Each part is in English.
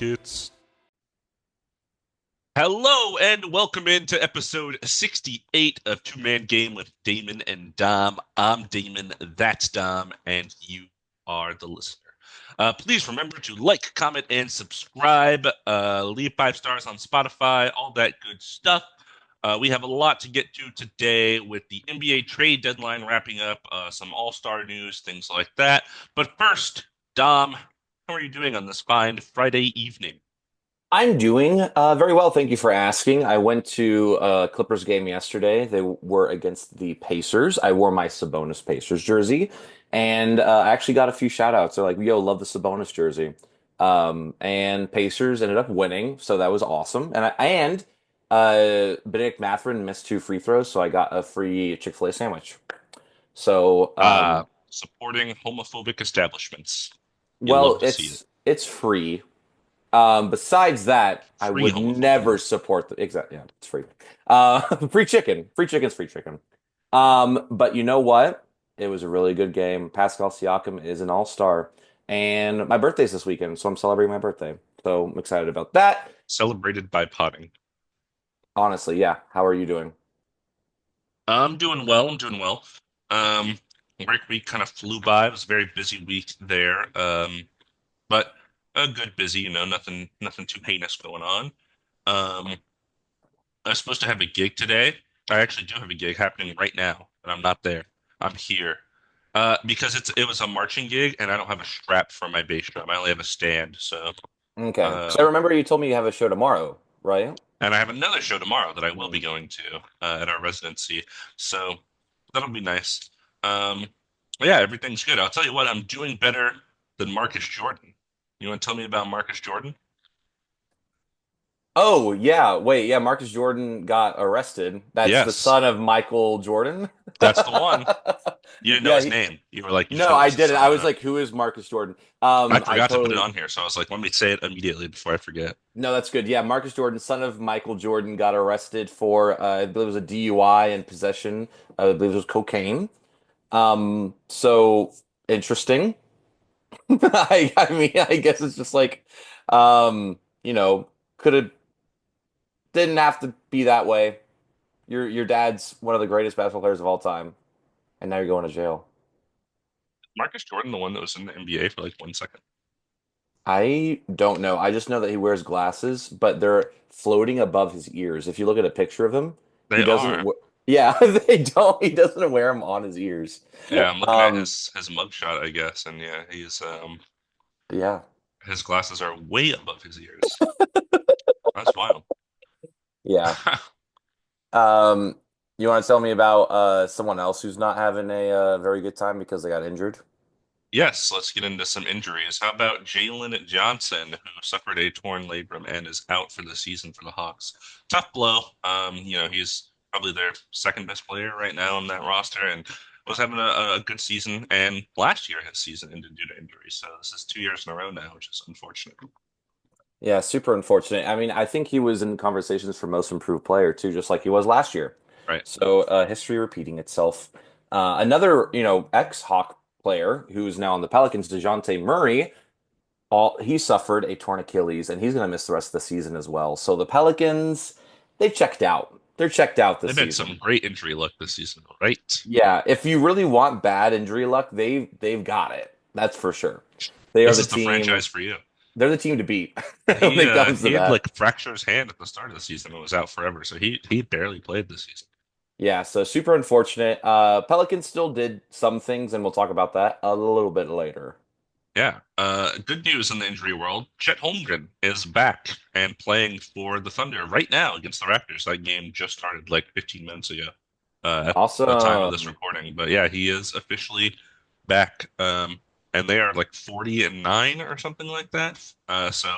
Rockets. Hello and welcome into episode 68 of Two Man Game with Damon and Dom. I'm Damon, that's Dom, and you are the listener. Please remember to like, comment, and subscribe. Leave 5 stars on Spotify, all that good stuff. We have a lot to get to today with the NBA trade deadline wrapping up, some All-Star news, things like that. But first, Dom, how are you doing on this fine Friday evening? I'm doing very well. Thank you for asking. I went to a Clippers game yesterday. They were against the Pacers. I wore my Sabonis Pacers jersey, and I actually got a few shout outs. They're like, "Yo, love the Sabonis jersey." And Pacers ended up winning, so that was awesome. And Benedict Mathurin missed 2 free throws, so I got a free Chick-fil-A sandwich. So, Supporting homophobic establishments. You well, love to see it. it's free. Besides that, I Free would homophobia. never support the exact. Yeah, it's free. Free chicken. Free chicken's free chicken. But you know what? It was a really good game. Pascal Siakam is an all-star, and my birthday's this weekend, so I'm celebrating my birthday. So I'm excited about that. Celebrated by potting. Honestly, yeah. How are you doing? I'm doing well. I'm doing well. Um, Work week kind of flew by. It was a very busy week there. But a good busy, nothing too heinous going on. Um, I was supposed to have a gig today. I actually do have a gig happening right now, but I'm not there. I'm here. Because it was a marching gig and I don't have a strap for my bass drum. I only have a stand, so Okay. Because I um remember you told me you have a show tomorrow, right? and I have another show tomorrow that I will be Mm. going to at our residency. So that'll be nice. Um but yeah, everything's good. I'll tell you what, I'm doing better than Marcus Jordan. You want to tell me about Marcus Jordan? Oh, yeah. Wait, yeah. Marcus Jordan got arrested. That's the Yes, son of Michael Jordan. that's the one. You didn't know Yeah, his name. You were like, you just no, know I it's his didn't. son, I was huh? like, who is Marcus Jordan? I I forgot to put it totally. on here, so I was like, let me say it immediately before I forget. No, that's good. Yeah, Marcus Jordan, son of Michael Jordan, got arrested for I believe it was a DUI and possession. I believe it was cocaine. So interesting. I mean, I guess it's just like, you know, could have didn't have to be that way. Your dad's one of the greatest basketball players of all time, and now you're going to jail. Marcus Jordan, the one that was in the NBA for like 1 second. I don't know. I just know that he wears glasses, but they're floating above his ears. If you look at a picture of him, he They doesn't. are. Yeah, they don't. He doesn't wear them on his ears. Yeah, I'm looking at Um, his mugshot, I guess, and yeah, yeah, his glasses are way above his ears. That's wild. yeah. Um, you want to tell me about someone else who's not having a very good time because they got injured? Yes, let's get into some injuries. How about Jalen Johnson, who suffered a torn labrum and is out for the season for the Hawks? Tough blow. He's probably their second best player right now on that roster and was having a good season. And last year his season ended due to injury. So this is 2 years in a row now, which is unfortunate. Yeah, super unfortunate. I mean, I think he was in conversations for most improved player too, just like he was last year. Right. So history repeating itself. Another, ex-Hawk player who's now on the Pelicans, DeJounte Murray, he suffered a torn Achilles and he's going to miss the rest of the season as well. So the Pelicans, they checked out. They're checked out this They've had some season. great injury luck this season, right? Yeah, if you really want bad injury luck, they've got it. That's for sure. They are This the is the team. franchise for you. They're the team to beat when He it uh comes to he had that. like fractured his hand at the start of the season and was out forever, so he barely played this season. Yeah, so super unfortunate. Pelicans still did some things, and we'll talk about that a little bit later. Yeah. Good news in the injury world. Chet Holmgren is back and playing for the Thunder right now against the Raptors. That game just started like 15 minutes ago, at the time of this Awesome. recording. But yeah, he is officially back. And they are like 40-9 or something like that. So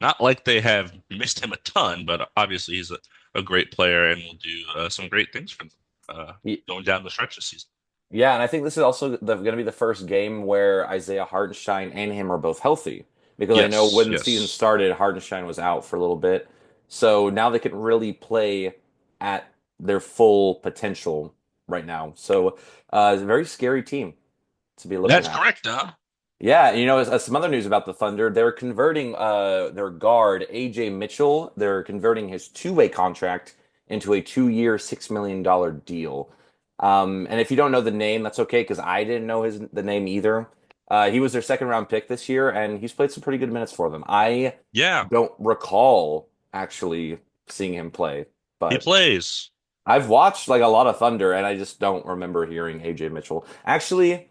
not like they have missed him a ton, but obviously he's a great player and will do some great things for them Y- going down the stretch this season. Yeah, and I think this is also going to be the first game where Isaiah Hartenstein and him are both healthy because I know Yes, when the season yes. started, Hartenstein was out for a little bit. So now they can really play at their full potential right now. So it's a very scary team to be looking That's at. correct, huh? Yeah, some other news about the Thunder. They're converting their guard, AJ Mitchell. They're converting his two-way contract into a 2-year, $6 million deal. And if you don't know the name, that's okay because I didn't know the name either. He was their second round pick this year, and he's played some pretty good minutes for them. I Yeah, don't recall actually seeing him play, he but plays. I've watched like a lot of Thunder, and I just don't remember hearing AJ Mitchell. Actually,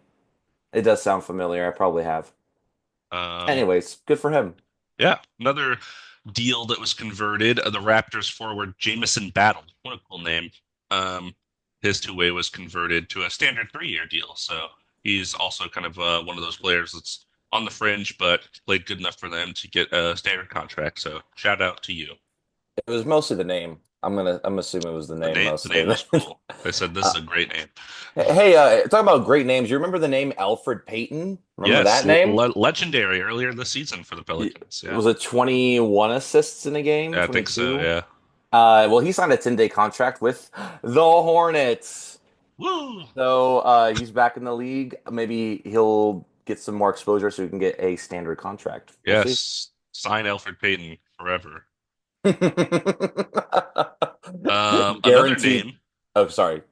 it does sound familiar. I probably have. Um, Anyways, good for him. yeah, another deal that was converted. The Raptors forward Jamison Battle. What a cool name. Um, his two-way was converted to a standard 3-year deal. So he's also kind of one of those players that's on the fringe, but played good enough for them to get a standard contract. So shout out to you. It was mostly the name. I'm assuming it was the name The mostly. name was cool. They said this is Uh, a great name. hey, talking about great names. You remember the name Alfred Payton? Remember Yes, that name? legendary earlier this season for the It Pelicans. Yeah, was it 21 assists in a game? yeah, I think so. 22? Yeah. Well, he signed a 10-day contract with the Hornets. Woo! So he's back in the league. Maybe he'll get some more exposure so he can get a standard contract. We'll see. Yes, sign Alfred Payton forever. Another Guaranteed. name Oh, sorry.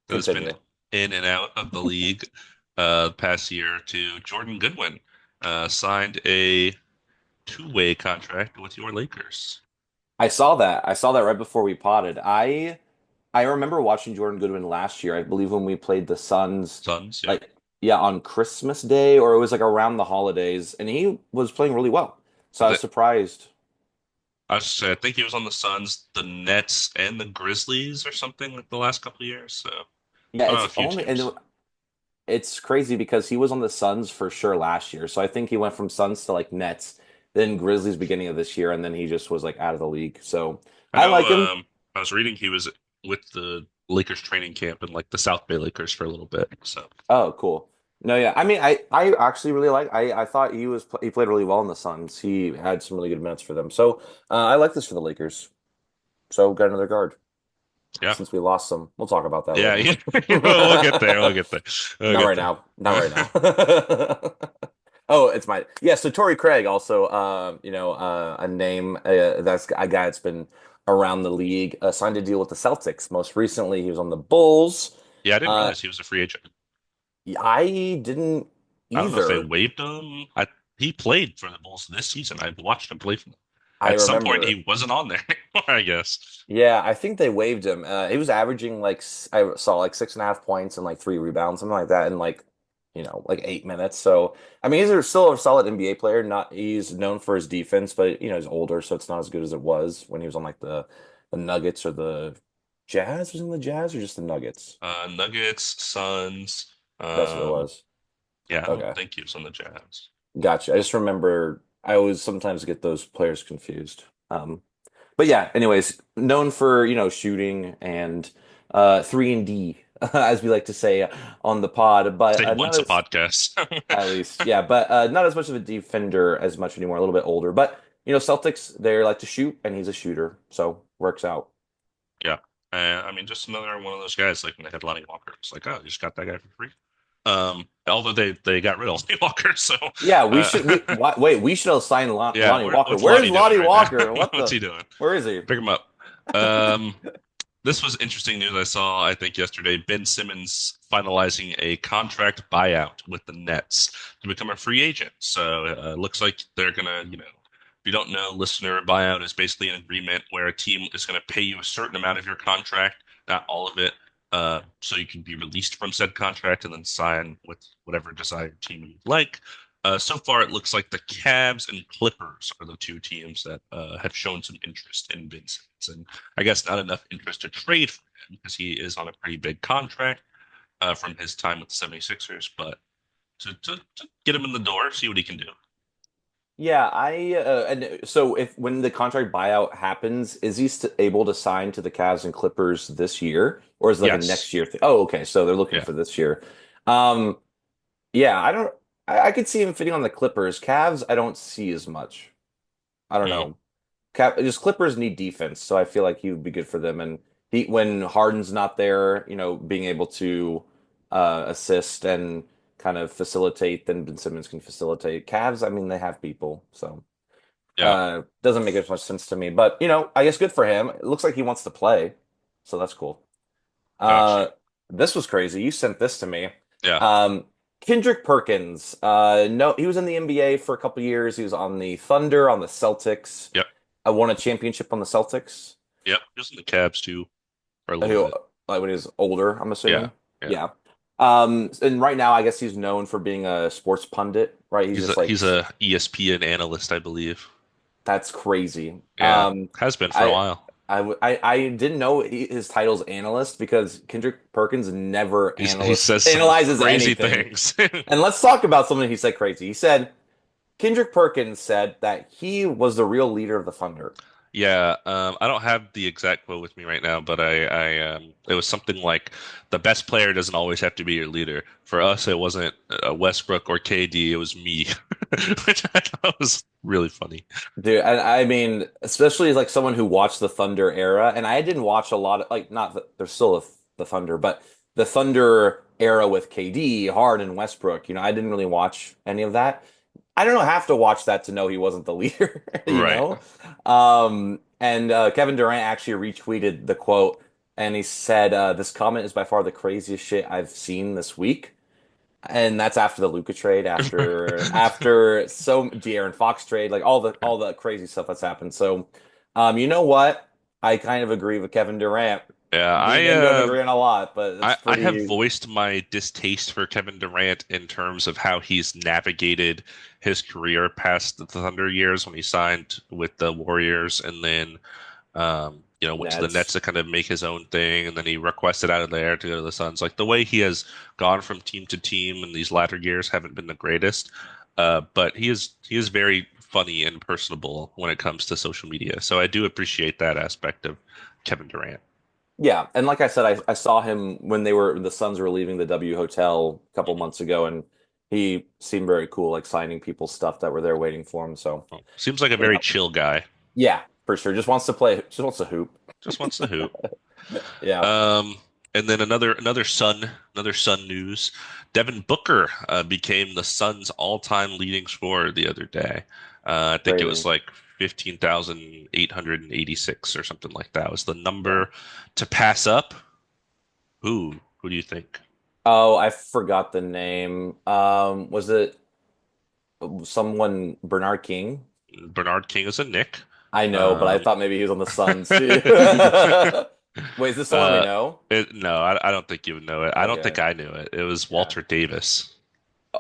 that has been Continue. in and out of the league the past year or two, Jordan Goodwin signed a two-way contract with your Lakers. I saw that. I saw that right before we potted. I remember watching Jordan Goodwin last year. I believe when we played the Suns, Suns, yeah. like yeah, on Christmas Day or it was like around the holidays, and he was playing really well. So I was That surprised. I think he was on the Suns, the Nets, and the Grizzlies or something like the last couple of years. So Yeah, on it's a few only and teams. it's crazy because he was on the Suns for sure last year. So I think he went from Suns to like Nets, then Grizzlies beginning of this year, and then he just was like out of the league. So I I know like him. I was reading he was with the Lakers training camp in like the South Bay Lakers for a little bit. So Oh, cool. No, yeah. I mean, I actually really like. I thought he played really well in the Suns. He had some really good minutes for them. So I like this for the Lakers. So got another guard yeah. since we lost some. We'll talk about that Yeah, later. yeah. We'll get there. We'll get there. We'll Not get right there. now. Not right now. Oh, it's my yeah. So Torrey Craig also, a name that's a guy that's been around the league. Signed a deal with the Celtics. Most recently, he was on the Bulls. Yeah, I didn't Uh, realize he was a free agent. I didn't I don't know if they either. waived him. He played for the Bulls this season. I watched him play for them. I At some point, remember. he wasn't on there anymore, I guess. Yeah, I think they waived him. He was averaging like I saw like 6.5 points and like 3 rebounds, something like that, in like like 8 minutes. So I mean, still a solid NBA player. Not he's known for his defense, but he's older, so it's not as good as it was when he was on like the Nuggets or the Jazz. Was it the Jazz or just the Nuggets? Nuggets, Suns. That's what it Um, was. yeah, I don't Okay, think he was on the Jazz. gotcha. I just remember I always sometimes get those players confused. But yeah, anyways, known for, shooting and 3 and D, as we like to say on the pod, but Say not once a as podcast. at least, yeah, but not as much of a defender as much anymore, a little bit older. But Celtics, they like to shoot and he's a shooter, so works out. Yeah. I mean, just another one of those guys like when they had Lonnie Walker. It's like, oh, you just got that guy for free. Although they got rid of Lonnie Walker, so Yeah, uh, wait, we should have signed yeah, Lonnie Walker. what's Where's Lonnie doing Lonnie right now? Walker? What's he doing? Where is he? Pick him up. Um, this was interesting news I saw, I think, yesterday. Ben Simmons finalizing a contract buyout with the Nets to become a free agent. So it looks like they're gonna, if you don't know, listener, buyout is basically an agreement where a team is going to pay you a certain amount of your contract, not all of it, so you can be released from said contract and then sign with whatever desired team you'd like. So far, it looks like the Cavs and Clippers are the two teams that have shown some interest in Ben Simmons. And I guess not enough interest to trade for him because he is on a pretty big contract from his time with the 76ers, but to get him in the door, see what he can do. Yeah, and so if when the contract buyout happens, is he able to sign to the Cavs and Clippers this year, or is it like a next Yes. year thing? Oh, okay, so they're looking Yeah. for this year. Um, yeah, I don't. I could see him fitting on the Clippers. Cavs, I don't see as much. I don't Mm. know. Just Clippers need defense, so I feel like he would be good for them. And when Harden's not there, being able to assist and kind of facilitate than Ben Simmons can facilitate. Cavs, I mean, they have people, so Yeah, doesn't make as much sense to me. But I guess good for him. It looks like he wants to play, so that's cool. gotcha. Uh, this was crazy. You sent this to me. Yeah, Um, Kendrick Perkins. No, he was in the NBA for a couple years. He was on the Thunder, on the Celtics. yep, I won a championship on the Celtics. yep. Just in the Cavs too for a little Who, bit. like when he was older, I'm Yeah, assuming. yeah. Yeah. And right now, I guess he's known for being a sports pundit, right? He's He's a just like, he's a ESPN analyst, I believe. that's crazy. Yeah, has been for a I, while. I didn't know his title's analyst because Kendrick Perkins never He says some analyzes crazy anything. things. And let's talk about something he said crazy. He said Kendrick Perkins said that he was the real leader of the Thunder. Yeah, I don't have the exact quote with me right now, but it was something like the best player doesn't always have to be your leader. For us, it wasn't Westbrook or KD, it was me, which I thought was really funny. Dude, and I mean, especially as like someone who watched the Thunder era, and I didn't watch a lot of like not that there's still the Thunder, but the Thunder era with KD, Harden, Westbrook. I didn't really watch any of that. I don't have to watch that to know he wasn't the leader, you Right. know? And Kevin Durant actually retweeted the quote, and he said, "This comment is by far the craziest shit I've seen this week." And that's after the Luka trade, after so De'Aaron Fox trade, like all the crazy stuff that's happened. So, you know what? I kind of agree with Kevin Durant. Yeah, Me and him don't agree on a lot, but it's I have pretty. voiced my distaste for Kevin Durant in terms of how he's navigated his career past the Thunder years when he signed with the Warriors and then went to the Nets Nets. to kind of make his own thing, and then he requested out of there to go to the Suns. Like the way he has gone from team to team in these latter years haven't been the greatest. But he is very funny and personable when it comes to social media. So I do appreciate that aspect of Kevin Durant. Yeah, and like I said, I saw him when the Suns were leaving the W Hotel a couple months ago, and he seemed very cool, like signing people's stuff that were there waiting for him. So, Seems like a you very know, chill guy. yeah, for sure. Just wants to play, just wants to hoop. Just wants to hoop. Yeah, Um, and then another Sun news. Devin Booker became the Suns' all-time leading scorer the other day. I think it was crazy. like 15,886 or something like that was the Yeah. number to pass up. Who do you think? Oh, I forgot the name. Was it someone Bernard King? Bernard King is a Nick. I know, but I Um, thought maybe he was on the Suns too. Wait, is this someone we uh, know? no, I don't think you would know it. I don't Okay, think I knew it. It was yeah. Walter Davis.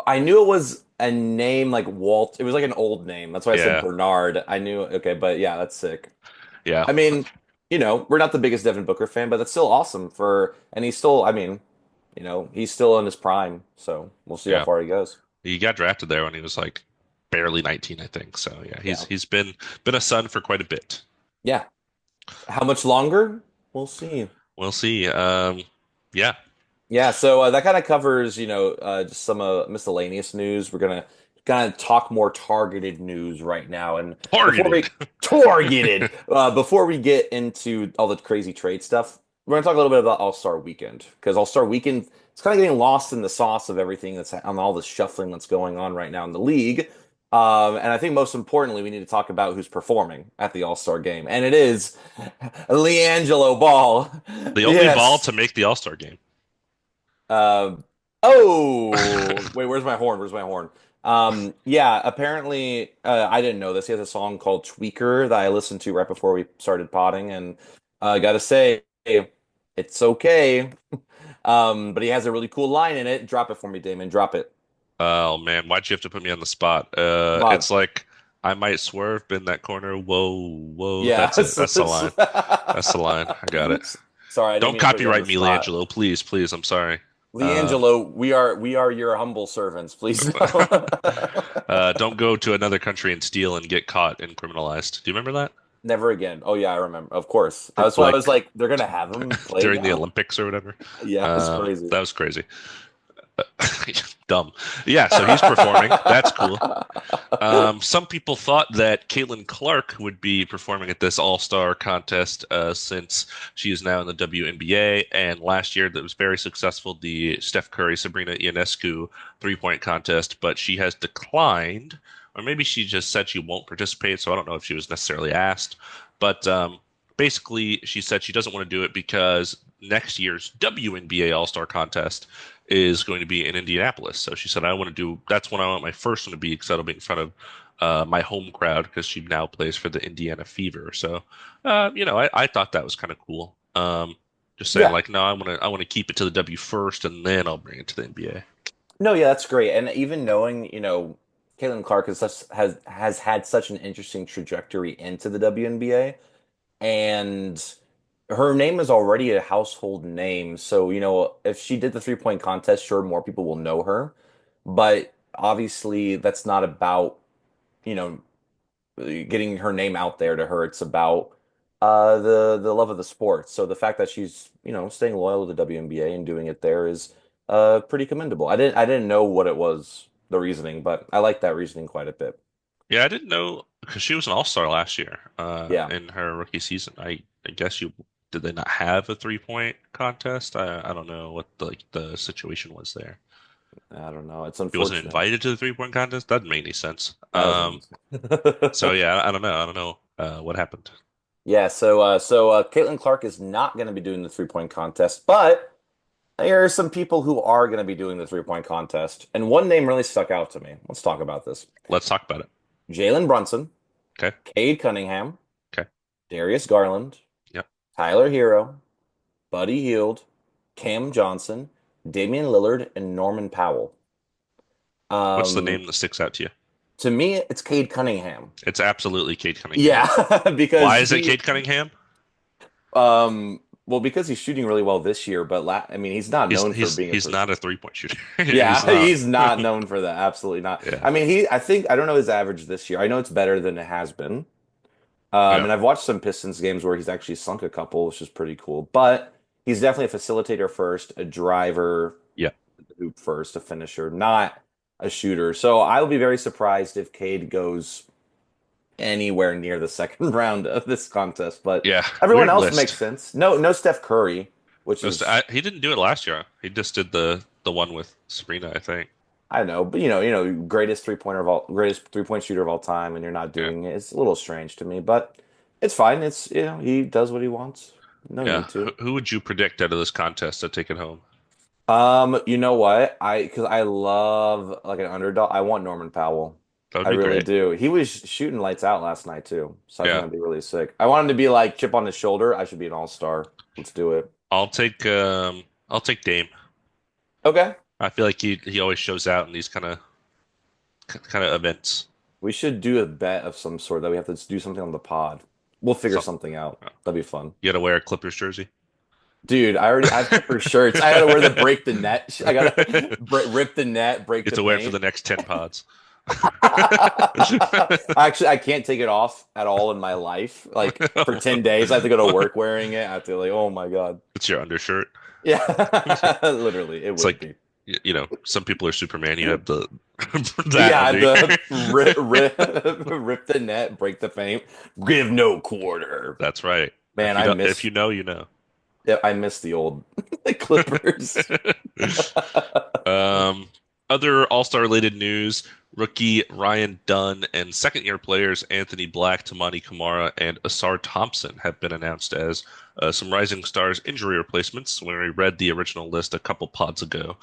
I knew it was a name like Walt. It was like an old name. That's why I said Yeah, Bernard. I knew. Okay, but yeah, that's sick. yeah, I mean, we're not the biggest Devin Booker fan, but that's still awesome and he's still, I mean, he's still in his prime. So we'll see how yeah. far he goes. He got drafted there when he was like barely 19, I think. So yeah, he's Yeah. he's been a Sun for quite a bit. Yeah. How much longer? We'll see. We'll see. Yeah, Yeah, so that kind of covers, just some miscellaneous news. We're gonna kind of talk more targeted news right now, and before targeted. we targeted, before we get into all the crazy trade stuff, we're gonna talk a little bit about All-Star Weekend because All-Star Weekend it's kind of getting lost in the sauce of everything that's on all the shuffling that's going on right now in the league. And I think most importantly, we need to talk about who's performing at the All-Star game, and it is LiAngelo Ball. The only ball Yes. to make the All-Star game. Um, oh, wait, where's my horn? Where's my horn? Yeah, apparently, I didn't know this. He has a song called Tweaker that I listened to right before we started potting, and I gotta say, it's okay. But he has a really cool line in it. Drop it for me, Damon. Drop it. Oh man, why'd you have to put me on the spot? Come on. It's like I might swerve in that corner. Whoa, whoa, Yeah. that's it. That's the line. That's the line. I got it. Sorry, I didn't Don't mean to put you on copyright the me, spot. Leangelo. Please, please. I'm sorry. Uh, LiAngelo, we are your humble servants. Please know. don't go to another country and steal and get caught and criminalized. Do you remember that? Never again. Oh yeah, I remember. Of course. That's why I was Like like, they're gonna have him play during the now. Olympics or whatever. Yeah, it's crazy. That was crazy. dumb. Yeah, so he's performing. That's cool. Some people thought that Caitlin Clark would be performing at this All-Star contest since she is now in the WNBA, and last year that was very successful, the Steph Curry Sabrina Ionescu three-point contest, but she has declined, or maybe she just said she won't participate, so I don't know if she was necessarily asked, but basically she said she doesn't want to do it because next year's WNBA All-Star contest is going to be in Indianapolis. So she said, I want to do, that's when I want my first one to be because that'll be in front of my home crowd because she now plays for the Indiana Fever. So, I thought that was kind of cool. Just saying Yeah. like, no, I want to keep it to the W first and then I'll bring it to the NBA. No, yeah, that's great. And even knowing, Caitlin Clark has had such an interesting trajectory into the WNBA, and her name is already a household name. So, if she did the 3-point contest, sure, more people will know her. But obviously, that's not about, you know, getting her name out there to her. It's about the love of the sport. So the fact that she's, staying loyal to the WNBA and doing it there is pretty commendable. I didn't know what it was, the reasoning, but I like that reasoning quite a bit. Yeah, I didn't know because she was an all-star last year Yeah. in her rookie season. I guess you did they not have a three-point contest? I don't know what the situation was there. I don't know. It's He wasn't unfortunate. invited to the three-point contest. That didn't make any sense. That doesn't So make yeah, I don't know. I don't know what happened. Yeah, so Caitlin Clark is not going to be doing the 3-point contest, but there are some people who are going to be doing the 3-point contest, and one name really stuck out to me. Let's talk about this. Let's talk about it. Jalen Brunson, Okay. Cade Cunningham, Okay. Darius Garland, Yep. Tyler Hero, Buddy Hield, Cam Johnson, Damian Lillard, and Norman Powell. What's the Um, name that sticks out to you? to me, it's Cade Cunningham. It's absolutely Cade Cunningham. Yeah, Why because is it Cade Cunningham? well, because he's shooting really well this year, but I mean, he's not He's known for he's being a he's three. not a three-point shooter. Yeah, He's not. he's not known for that. Absolutely not. Yeah. I mean, I think I don't know his average this year. I know it's better than it has been. Yeah. And I've watched some Pistons games where he's actually sunk a couple, which is pretty cool. But he's definitely a facilitator first, a driver, Yeah. hoop first, a finisher, not a shooter. So I will be very surprised if Cade goes anywhere near the second round of this contest. But Yeah. everyone Weird else makes list. sense. No Steph Curry, which is He didn't do it last year. He just did the one with Sabrina, I think. I know, but greatest 3-point shooter of all time, and you're not Yeah. doing it. It's a little strange to me, but it's fine. It's he does what he wants. No Yeah. need to. Who would you predict out of this contest to take it home? You know what? Because I love like an underdog. I want Norman Powell. That would I be really great. do. He was shooting lights out last night too, so I think Yeah. that'd be really sick. I want him to be like chip on his shoulder. I should be an all-star. Let's do it. I'll take Dame. Okay. I feel like he always shows out in these kind of events. We should do a bet of some sort that we have to do something on the pod. We'll figure So something out. That'd be fun. you gotta wear a Clippers jersey. Dude, I have Clipper shirts. I gotta wear the break the net. I You gotta rip the net, break have the to wear it for paint. the next 10 pods. Actually, I can't take it off at all in my life. Like for 10 days, I have to go to work wearing it. I have to like, oh my God. It's your undershirt. Yeah, literally, it It's would like, be. some people are Superman. You have the that Yeah, under. the rip the net, break the paint, give no quarter. That's right. Man, If you don't, if you know, you know. I miss the old Clippers. Um, Other All-Star related news, rookie Ryan Dunn and second-year players Anthony Black, Tamani Kamara, and Asar Thompson have been announced as some Rising Stars injury replacements. When we read the original list a couple pods ago,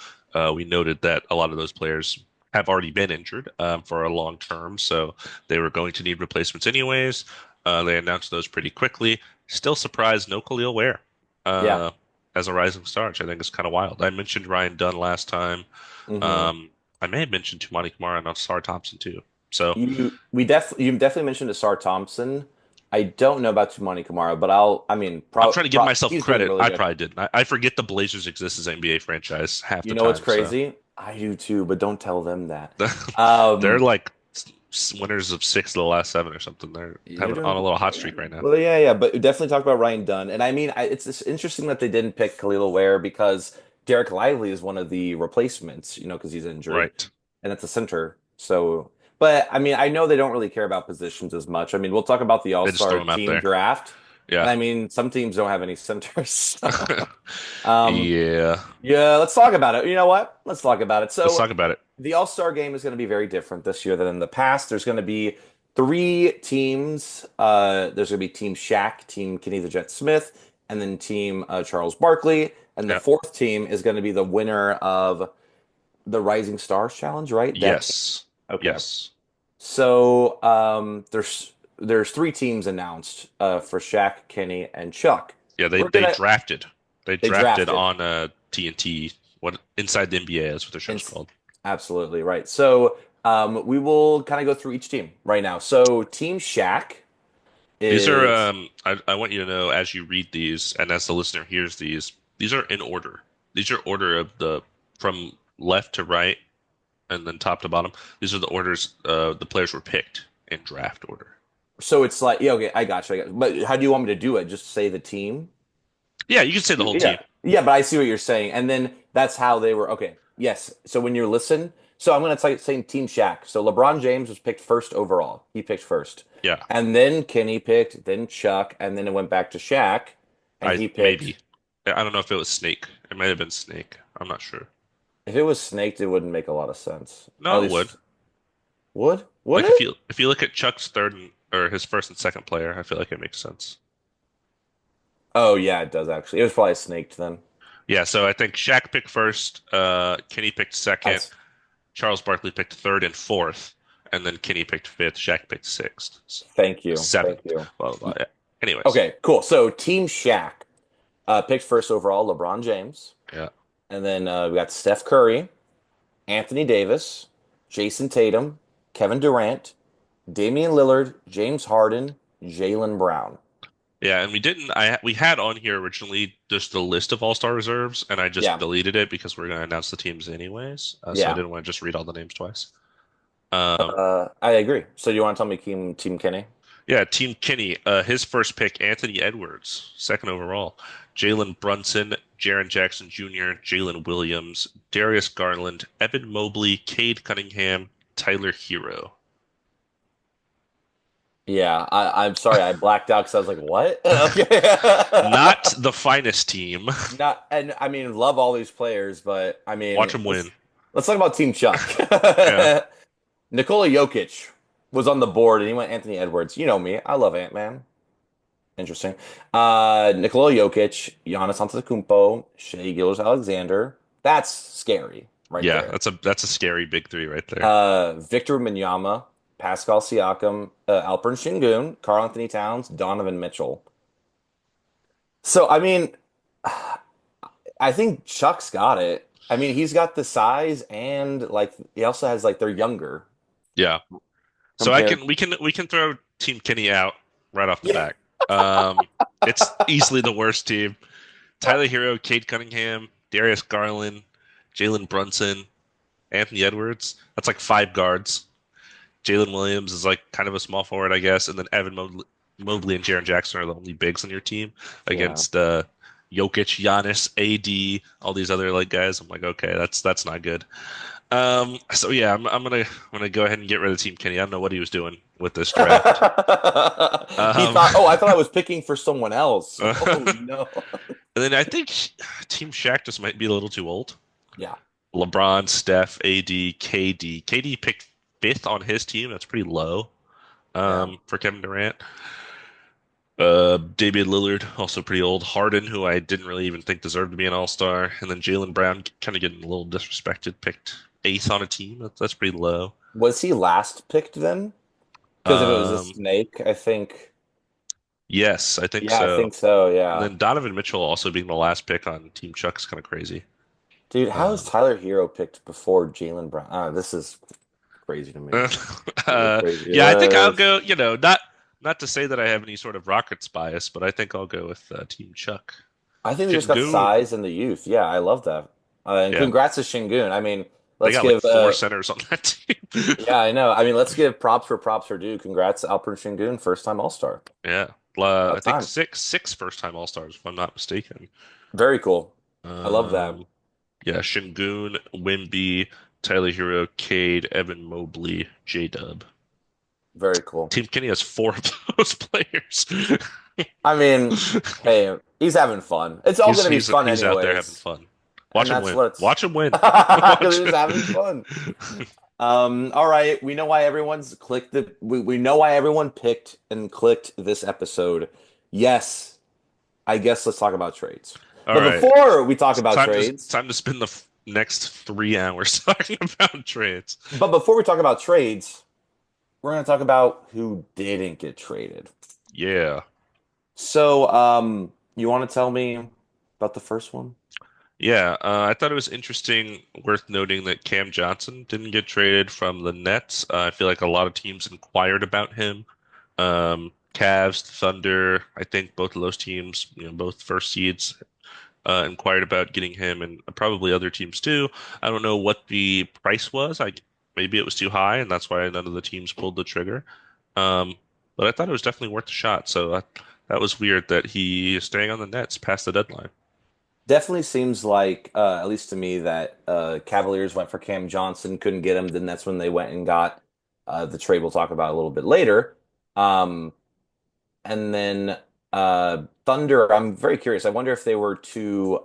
we noted that a lot of those players have already been injured for a long term, so they were going to need replacements anyways. They announced those pretty quickly. Still surprised no Khalil Ware Yeah. uh, as a Rising Star, which I think is kind of wild. I mentioned Ryan Dunn last time. hmm Um, I may have mentioned Tumani Kamara and Sarr Thompson too. So You definitely mentioned Asar Thompson. I don't know about Tumani Kamara, but I mean, I'm trying to give myself he's doing credit. really I good. probably didn't. I forget the Blazers exist as an NBA franchise half You the know what's time. So crazy? I do too, but don't tell them that. they're Um, like winners of six of the last seven or something. They're they're having on a doing little hot streak right now. well, yeah, but definitely talk about Ryan Dunn. And I mean, it's interesting that they didn't pick Khalil Ware because Derek Lively is one of the replacements, because he's injured, Right. and that's a center. So, but I mean, I know they don't really care about positions as much. I mean, we'll talk about the They just throw All-Star him out team there. draft, and Yeah. I mean, some teams don't have any centers. Um, Yeah. yeah, let's talk about it. You know what? Let's talk about it. Let's So, talk about it. the All-Star game is going to be very different this year than in the past. There's going to be three teams. There's going to be Team Shaq, Team Kenny the Jet Smith, and then Team Charles Barkley. And the Yeah. fourth team is going to be the winner of the Rising Stars Challenge, right? That team. Yes. Okay. Yes. So there's three teams announced for Shaq, Kenny, and Chuck. Yeah, they We're they gonna drafted. They They drafted drafted. on TNT, what Inside the NBA is what their And show's called. absolutely right. So we will kind of go through each team right now. So Team Shaq These are is I want you to know as you read these and as the listener hears these are in order. These are order of the from left to right and then top to bottom. These are the orders the players were picked in draft order. so it's like yeah, okay, I got you. But how do you want me to do it? Just say the team? Yeah, you can say the whole Yeah. team. Yeah, but I see what you're saying. And then that's how they were. Okay. Yes. So when you listen, so I'm going to say Team Shaq. So LeBron James was picked first overall. He picked first. Yeah, And then Kenny picked, then Chuck, and then it went back to Shaq, and I he picked. maybe. I don't know if it was Snake. It might have been Snake. I'm not sure. If it was snaked, it wouldn't make a lot of sense. At No, it would. least would Like it? if you look at Chuck's or his first and second player, I feel like it makes sense. Oh yeah, it does actually. It was probably snaked then. Yeah, so I think Shaq picked first, Kenny picked second, That's Charles Barkley picked third and fourth, and then Kenny picked fifth, Shaq picked sixth, Thank you. Thank seventh, you. blah blah blah. Yeah. Anyways, Okay, cool. So Team Shaq picked first overall, LeBron James. yeah, And then we got Steph Curry, Anthony Davis, Jason Tatum, Kevin Durant, Damian Lillard, James Harden, Jaylen Brown. yeah, and we didn't. We had on here originally just the list of All-Star reserves, and I just Yeah, deleted it because we're going to announce the teams anyways. So I yeah. didn't want to just read all the names twice. Um, I agree. So you want to tell me Team Kenny? Yeah, Team Kenny, his first pick, Anthony Edwards, second overall. Jalen Brunson, Jaren Jackson Jr., Jalen Williams, Darius Garland, Evan Mobley, Cade Cunningham, Tyler Hero. Yeah, I'm sorry, I blacked out because I was like, what? Okay. Not the finest team. Not, and I mean, love all these players, but I Watch mean, them win. let's talk about Team Chuck. Yeah, Nikola Jokic was on the board, and he went Anthony Edwards. You know me, I love Ant-Man. Interesting. Nikola Jokic, Giannis Antetokounmpo, Shea Gilgeous-Alexander. That's scary right yeah, there. that's a scary big three right there. Victor Wembanyama, Pascal Siakam, Alperen Şengün, Karl Anthony Towns, Donovan Mitchell. So I mean, I think Chuck's got it. I mean, he's got the size and like he also has like they're younger Yeah. So I compared. can we can throw Team Kenny out right off the Yeah. back. It's easily the worst team. Tyler Hero, Cade Cunningham, Darius Garland, Jalen Brunson, Anthony Edwards. That's like five guards. Jalen Williams is like kind of a small forward, I guess, and then Mobley and Jaren Jackson are the only bigs on your team Yeah. against Jokic, Giannis, AD, all these other like guys. I'm like, okay, that's not good. So yeah, I'm gonna go ahead and get rid of Team Kenny. I don't know what he was doing with this draft. He Um, thought, oh, I thought I was picking for someone else. Oh and no. then I think Team Shaq just might be a little too old. Yeah. LeBron, Steph, AD, KD. KD picked fifth on his team. That's pretty low Yeah. for Kevin Durant. Damian Lillard, also pretty old. Harden, who I didn't really even think deserved to be an All-Star. And then Jaylen Brown, kind of getting a little disrespected, picked eighth on a team. That's pretty low. Was he last picked then? Because if it was a Um, snake, I think. yes, I think Yeah, I so. think so. And Yeah. then Donovan Mitchell also being the last pick on Team Chuck is kind of crazy. Dude, how is Um, Tyler Hero picked before Jaylen Brown? This is crazy to me. This is crazy. yeah, I think I'll go, not to say that I have any sort of Rockets bias, but I think I'll go with Team Chuck. I think they just got Shingun. size in the youth. Yeah, I love that. And Yeah, congrats to Shingun. I mean, they let's got like give four centers on that team. yeah, I know. I mean, let's give props for due. Congrats, Alperen Şengün, first time All-Star. Yeah. I About think time. six first time All-Stars, if I'm not mistaken. Very cool. I love that. Um, Yeah, Şengün, Wimby, Tyler Hero, Cade, Evan Mobley, J-Dub. Very cool. Team Kenny has four of those players. I mean, hey, he's having fun. It's all He's going to be he's fun he's out there having anyways. fun. Watch And him that's win. what it's Watch him win. because Watch he's having it. fun. All right. We know why everyone's clicked we know why everyone picked and clicked this episode. Yes, I guess let's talk about trades. All But right. before we talk It's about trades, time to spend the next 3 hours talking about trades. but before we talk about trades, we're going to talk about who didn't get traded. Yeah. So, you want to tell me about the first one? Yeah, I thought it was interesting, worth noting that Cam Johnson didn't get traded from the Nets. I feel like a lot of teams inquired about him. Cavs, Thunder, I think both of those teams, both first seeds, inquired about getting him, and probably other teams too. I don't know what the price was. Maybe it was too high, and that's why none of the teams pulled the trigger. Um, but I thought it was definitely worth the shot. So that was weird that he is staying on the Nets past the deadline. Definitely seems like, at least to me, that Cavaliers went for Cam Johnson, couldn't get him. Then that's when they went and got the trade we'll talk about a little bit later. Um, and then Thunder, I'm very curious. I wonder if they were too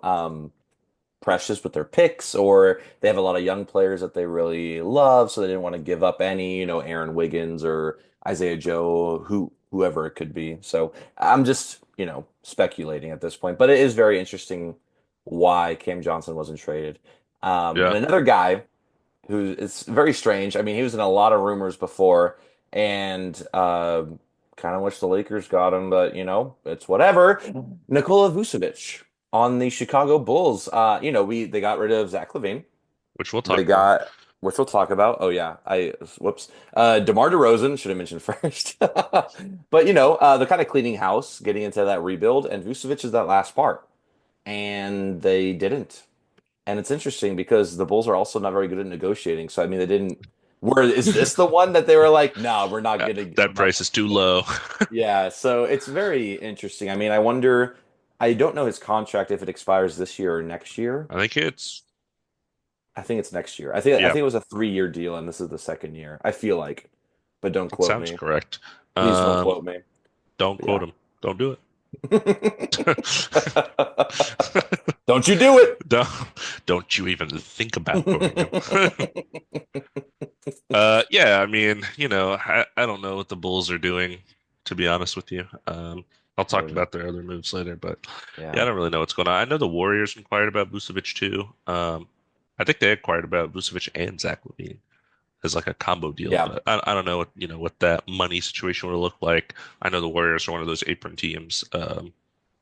precious with their picks, or they have a lot of young players that they really love, so they didn't want to give up any, Aaron Wiggins or Isaiah Joe, whoever it could be. So I'm just, speculating at this point, but it is very interesting why Cam Johnson wasn't traded. And Yeah, another guy who it's very strange. I mean, he was in a lot of rumors before, and kind of wish the Lakers got him, but it's whatever. Nikola Vucevic on the Chicago Bulls. They got rid of Zach LaVine. which we'll They talk about. got, which we'll talk about. Oh yeah, I whoops. DeMar DeRozan should have mentioned first, but they're kind of cleaning house, getting into that rebuild, and Vucevic is that last part, and they didn't. And it's interesting because the Bulls are also not very good at negotiating. So I mean, they didn't. Where is this the one that they were like, no, we're not gonna give That him up? price is too low. Yeah. So it's very interesting. I mean, I wonder. I don't know his contract if it expires this year or next year. I think it's I think it's next year. I yeah, think it was a 3-year deal, and this is the second year. I feel like, but don't that quote sounds me. correct. Please don't Um, quote me. don't But quote yeah. him. Don't do it. Don't you do it. Don't don't you even think about quoting him. Yeah, I mean, I don't know what the Bulls are doing, to be honest with you. I'll talk Mm, about their other moves later, but yeah, I yeah. don't really know what's going on. I know the Warriors inquired about Vucevic too. I think they inquired about Vucevic and Zach LaVine as like a combo deal, Yeah. but I don't know what that money situation would look like. I know the Warriors are one of those apron teams,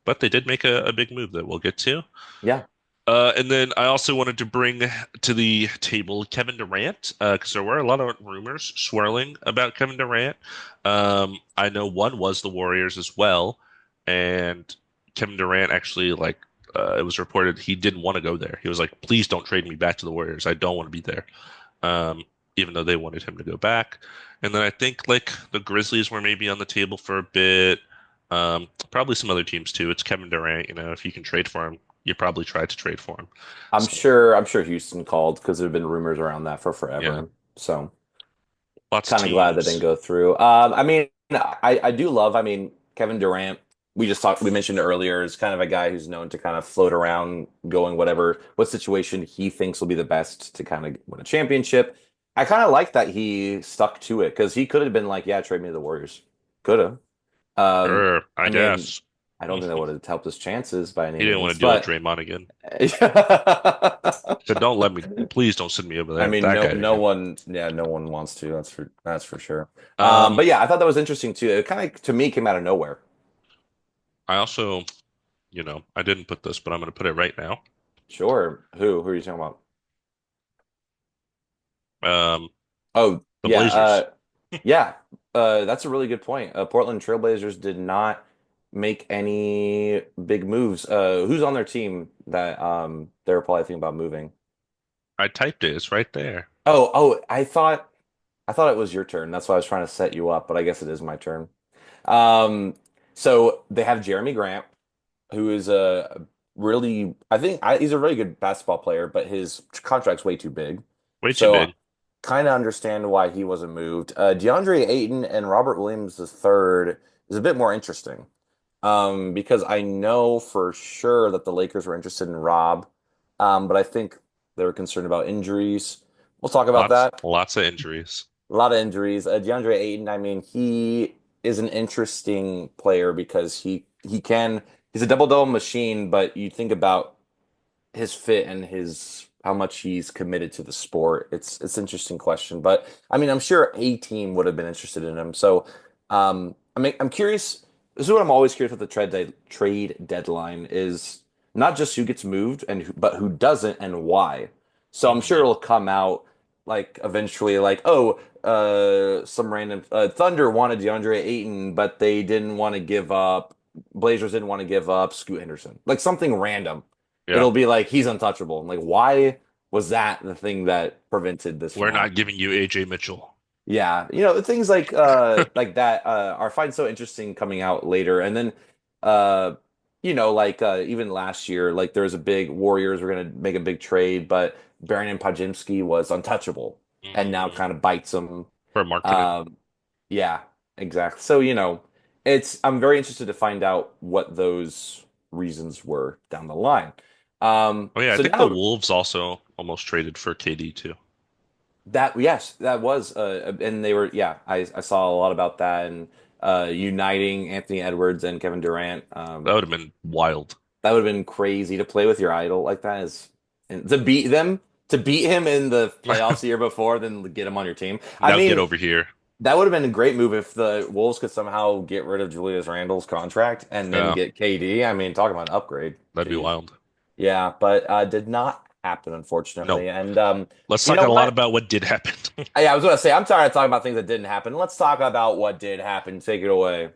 but they did make a big move that we'll get to. Yeah. And then I also wanted to bring to the table Kevin Durant, because there were a lot of rumors swirling about Kevin Durant. I know one was the Warriors as well, and Kevin Durant actually it was reported he didn't want to go there. He was like, "Please don't trade me back to the Warriors. I don't want to be there." Um, Even though they wanted him to go back. And then I think like the Grizzlies were maybe on the table for a bit. Probably some other teams too. It's Kevin Durant, if you can trade for him, you probably try to trade for him. So I'm sure Houston called because there have been rumors around that for yeah, forever. So lots of kind of glad that didn't teams. go through. I mean, I do love, I mean, Kevin Durant, we mentioned earlier, is kind of a guy who's known to kind of float around going what situation he thinks will be the best to kind of win a championship. I kind of like that he stuck to it because he could have been like, yeah, trade me to the Warriors. Could have. Um, Sure, I I mean, guess. I don't think that He would have helped his chances by any didn't want means, to deal with but Draymond again. I Said, don't let me, please don't send me over there with mean, that no, guy no again. one, yeah, no one wants to. That's for sure. Um, But yeah, I thought that was interesting too. It kind of to me came out of nowhere. I also, I didn't put this, but I'm going to put it right now. Sure. Who are you talking about? Um, Oh, the yeah, Blazers. yeah. That's a really good point. Portland Trailblazers did not make any big moves. Who's on their team that they're probably thinking about moving? I typed it. It's right there. Oh, I thought it was your turn. That's why I was trying to set you up, but I guess it is my turn. Um, so they have Jeremy Grant, who is really, he's a really good basketball player, but his contract's way too big. Way too So big. kind of understand why he wasn't moved. DeAndre Ayton and Robert Williams III is a bit more interesting. Because I know for sure that the Lakers were interested in Rob, but I think they were concerned about injuries. We'll talk about that. Lots of injuries. A lot of injuries. DeAndre Ayton, I mean, he is an interesting player because he's a double-double machine, but you think about his fit and his how much he's committed to the sport. It's an interesting question, but I mean, I'm sure a team would have been interested in him. So, I mean, I'm curious. This is what I'm always curious with the trade deadline is not just who gets moved but who doesn't and why. So I'm sure Mhm. it'll come out like eventually, like some random Thunder wanted DeAndre Ayton, but they didn't want to give up. Blazers didn't want to give up Scoot Henderson, like something random. Yeah. It'll be like he's untouchable. I'm like, why was that the thing that prevented this from We're not happening? giving you AJ Mitchell. Yeah, things like that are find so interesting coming out later. And then uh even last year, like there was a big Warriors were gonna make a big trade, but Baron and Pajimski was untouchable and now Mm, kind of bites them. for marketing. Um yeah, exactly. So, it's I'm very interested to find out what those reasons were down the line. Oh yeah, I So think the now Wolves also almost traded for KD too. that yes, that was and they were yeah, I saw a lot about that and uniting Anthony Edwards and Kevin Durant. That would have been wild. That would have been crazy to play with your idol like that is and to beat him in the playoffs the year before, then get him on your team. I Now get mean, over here. that would have been a great move if the Wolves could somehow get rid of Julius Randle's contract and then Yeah, get KD. I mean, talk about an upgrade. that'd be Jeez. wild. Yeah, but did not happen, No, unfortunately. And let's you talk know a lot what? about what did happen. Yeah, I was gonna say I'm tired of talking about things that didn't happen. Let's talk about what did happen. Take it away.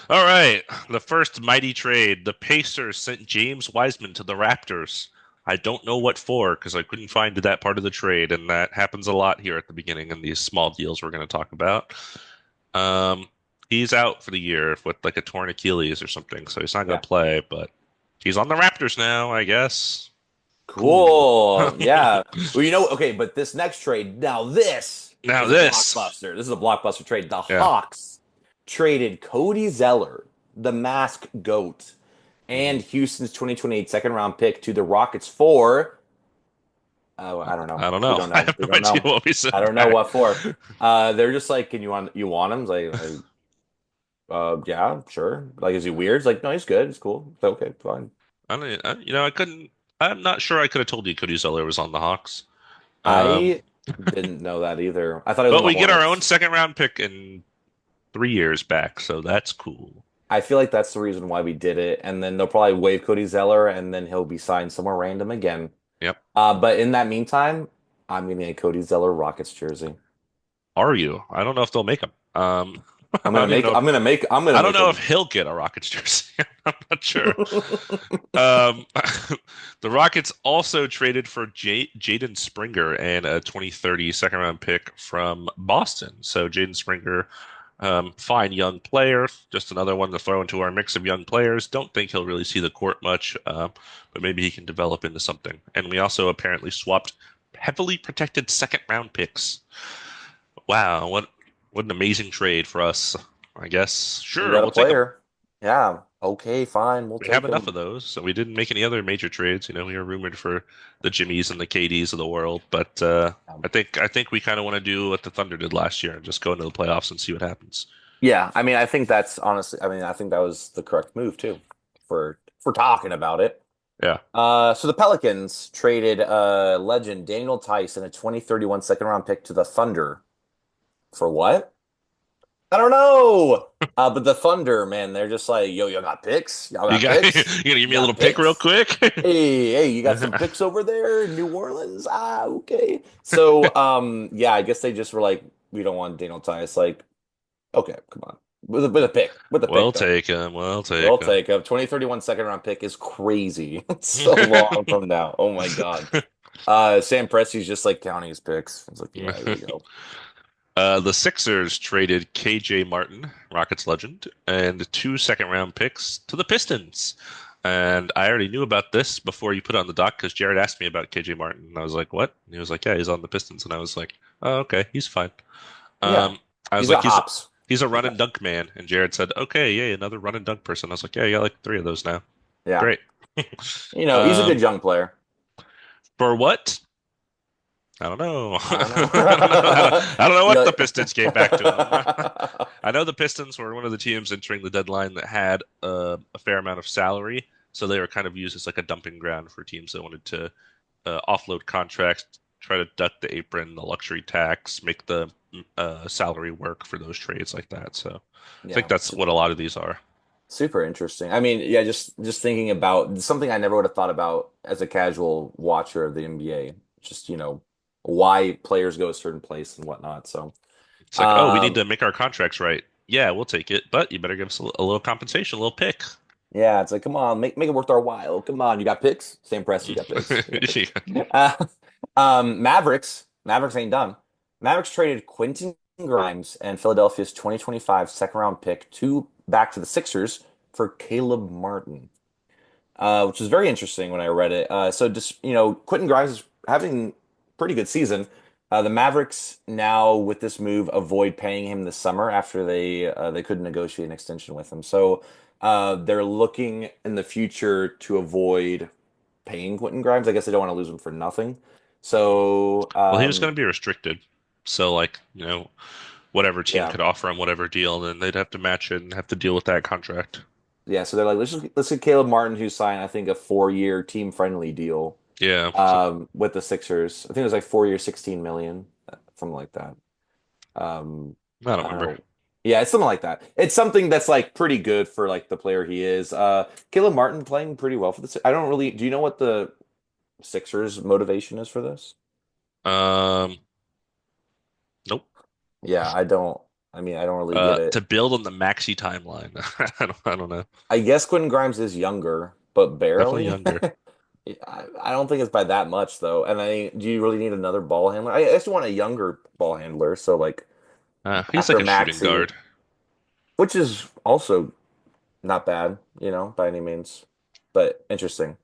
All right, the first mighty trade. The Pacers sent James Wiseman to the Raptors. I don't know what for because I couldn't find that part of the trade, and that happens a lot here at the beginning in these small deals we're going to talk about. Um, he's out for the year with like a torn Achilles or something, so he's not going Yeah. to play, but he's on the Raptors now, I guess. Cool. Cool. Yeah. Well, okay, but this next trade, now this Now is a this. blockbuster. This is a blockbuster trade. The Yeah. Hawks traded Cody Zeller, the mask goat, and Mhm. Houston's 2028 second round pick to the Rockets for I don't know. I don't We know. don't I know. have We no don't idea know. what we sent I don't know back. what for. They're just like, can you want him? It's like, yeah, sure. Like, is he weird? It's like, no, he's good. It's cool. It's okay, fine. I don't, I couldn't. I'm not sure I could have told you Cody Zeller was on the Hawks. Um, I didn't know that either. I thought he was on but the we get our own Hornets. second round pick in 3 years back, so that's cool. I feel like that's the reason why we did it. And then they'll probably waive Cody Zeller, and then he'll be signed somewhere random again. Yep. But in that meantime, I'm gonna get a Cody Zeller Rockets jersey. Are you? I don't know if they'll make him. I I'm gonna don't even make. know if I'm gonna make. I'm gonna I don't make know if him. he'll get a Rockets jersey. I'm not sure. Um, the Rockets also traded for Jaden Springer and a 2030 second round pick from Boston. So Jaden Springer, fine young player, just another one to throw into our mix of young players. Don't think he'll really see the court much, but maybe he can develop into something. And we also apparently swapped heavily protected second round picks. Wow, what an amazing trade for us. I guess We sure got a we'll take him. player. Yeah. Okay. Fine. We'll We have take enough of him. those, so we didn't make any other major trades. We were rumored for the Jimmys and the KDs of the world, but I think we kind of want to do what the Thunder did last year and just go into the playoffs and see what happens. Yeah. I mean, I think that's honestly. I mean, I think that was the correct move too. For talking about it. Yeah. So the Pelicans traded legend Daniel Tice and a 2031 second round pick to the Thunder for what? I don't know. But the Thunder, man, they're just like, yo, y'all got picks? Y'all You got got you picks? gonna give You me a little got pick real picks? quick? Hey, you got some picks over there in New Orleans? Ah, okay. So, yeah, I guess they just were like, we don't want Daniel Tice. Like, okay, come on. With a We'll pick though. take him. We'll take We'll him. take a 2031 second round pick is crazy. It's so long from now. Oh my God. Sam Presti's just like counting his picks. It's like, yeah, here we go. The Sixers traded KJ Martin, Rockets legend, and two second round picks to the Pistons. And I already knew about this before you put it on the dock because Jared asked me about KJ Martin. And I was like, what? And he was like, yeah, he's on the Pistons. And I was like, oh, okay, he's fine. Yeah, Um, I was he's like, got he's hops. he's a run and dunk man. And Jared said, okay, yay, another run and dunk person. I was like, yeah, you got like three of those now. Yeah, Great. he's a good Um, young player. for what? I don't know. I don't know. I don't know. I don't know You what know, the Pistons gave back to him. I know the Pistons were one of the teams entering the deadline that had a fair amount of salary, so they were kind of used as like a dumping ground for teams that wanted to offload contracts, try to duck the apron, the luxury tax, make the salary work for those trades like that. So I think yeah, that's what a lot of these are. super interesting. I mean, yeah, just thinking about something I never would have thought about as a casual watcher of the NBA. Just, why players go a certain place and whatnot. So, It's like, oh, we need um, to make our contracts right. Yeah, we'll take it, but you better give us a little compensation, a little pick. yeah, it's like, come on, make it worth our while. Come on, you got picks? Same press, you got picks. You got picks. Uh, Mavericks ain't done. Mavericks traded Quentin Grimes and Philadelphia's 2025 second round pick back to the Sixers for Caleb Martin. Which was very interesting when I read it. So just Quentin Grimes is having pretty good season. The Mavericks now with this move avoid paying him this summer after they couldn't negotiate an extension with him. So they're looking in the future to avoid paying Quentin Grimes. I guess they don't want to lose him for nothing. So Well, he was going to be restricted. So, like, whatever team yeah, could offer him whatever deal, then they'd have to match it and have to deal with that contract. yeah. So they're like, let's get Caleb Martin, who signed I think a 4 year team friendly deal Yeah, so, with the Sixers. I think it was like 4 years, 16 million, something like that. I don't I don't remember. know. Yeah, it's something like that. It's something that's like pretty good for like the player he is. Caleb Martin playing pretty well for the. I don't really. Do you know what the Sixers' motivation is for this? Um, nope. Yeah, I don't. I mean, I don't really get To it. build on the Maxi timeline, I don't know. I guess Quentin Grimes is younger, but Definitely barely. younger. I don't think it's by that much though. And do you really need another ball handler? I just want a younger ball handler. So like He's after like a shooting Maxi, guard. which is also not bad, by any means, but interesting.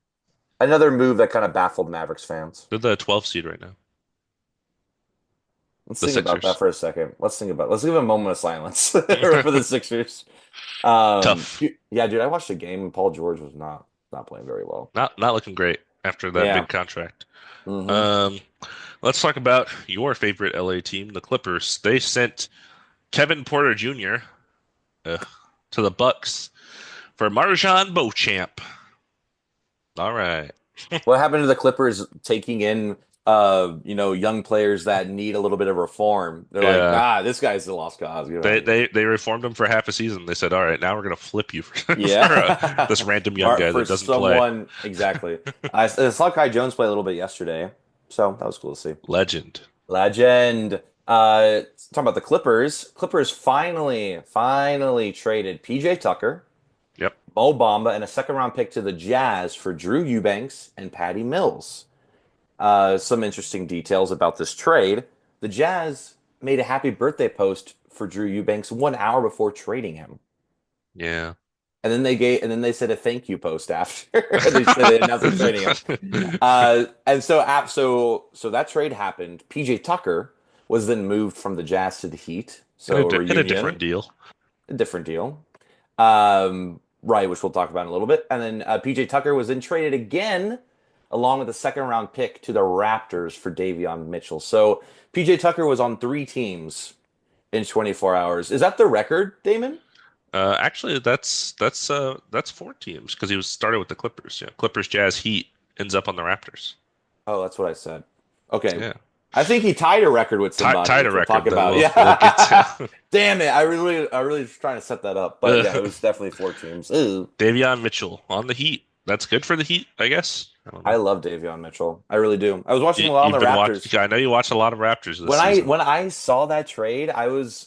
Another move that kind of baffled Mavericks fans. They're the 12 seed right now. Let's The think about that Sixers. for a second. Let's give a moment of silence for the Sixers. Tough. Yeah, dude, I watched a game and Paul George was not playing very well. Not looking great after that Yeah. big contract. Hmm. Um, let's talk about your favorite LA team, the Clippers. They sent Kevin Porter Jr. uh, to the Bucks for Marjan Beauchamp. All right. What happened to the Clippers taking in young players that need a little bit of reform? They're like, Yeah. nah, this guy's the lost cause. Get out They of here. they they reformed him for half a season. They said, "All right, now we're gonna flip you for Yeah. this random young guy For that doesn't play." someone, exactly. I saw Kai Jones play a little bit yesterday, so that was cool to see. Legend. Legend. Talking about the Clippers. Clippers finally traded PJ Tucker, Yep. Mo Bamba, and a second round pick to the Jazz for Drew Eubanks and Patty Mills. Some interesting details about this trade. The Jazz made a happy birthday post for Drew Eubanks 1 hour before trading him. Yeah. And then they said a thank you post after. They said they announced they're trading him. And so that trade happened. PJ Tucker was then moved from the Jazz to the Heat. So a In a different reunion, deal. a different deal. Right, which we'll talk about in a little bit. And then PJ Tucker was then traded again, along with a second round pick to the Raptors for Davion Mitchell. So PJ Tucker was on three teams in 24 hours. Is that the record, Damon? Actually, that's four teams because he was started with the Clippers. Yeah, Clippers, Jazz, Heat ends up on the Raptors. Oh, that's what I said. Okay. Yeah, I think he tied a record with somebody, tied a which we'll talk record that about. we'll get Yeah. to. Damn it. I really was trying to set that up. But yeah, it was definitely four teams. Ooh. Davion Mitchell on the Heat. That's good for the Heat, I guess. I don't I know. love Davion Mitchell. I really do. I was watching a lot on You've the been Raptors. watching. I know you watch a lot of Raptors this season. When I saw that trade,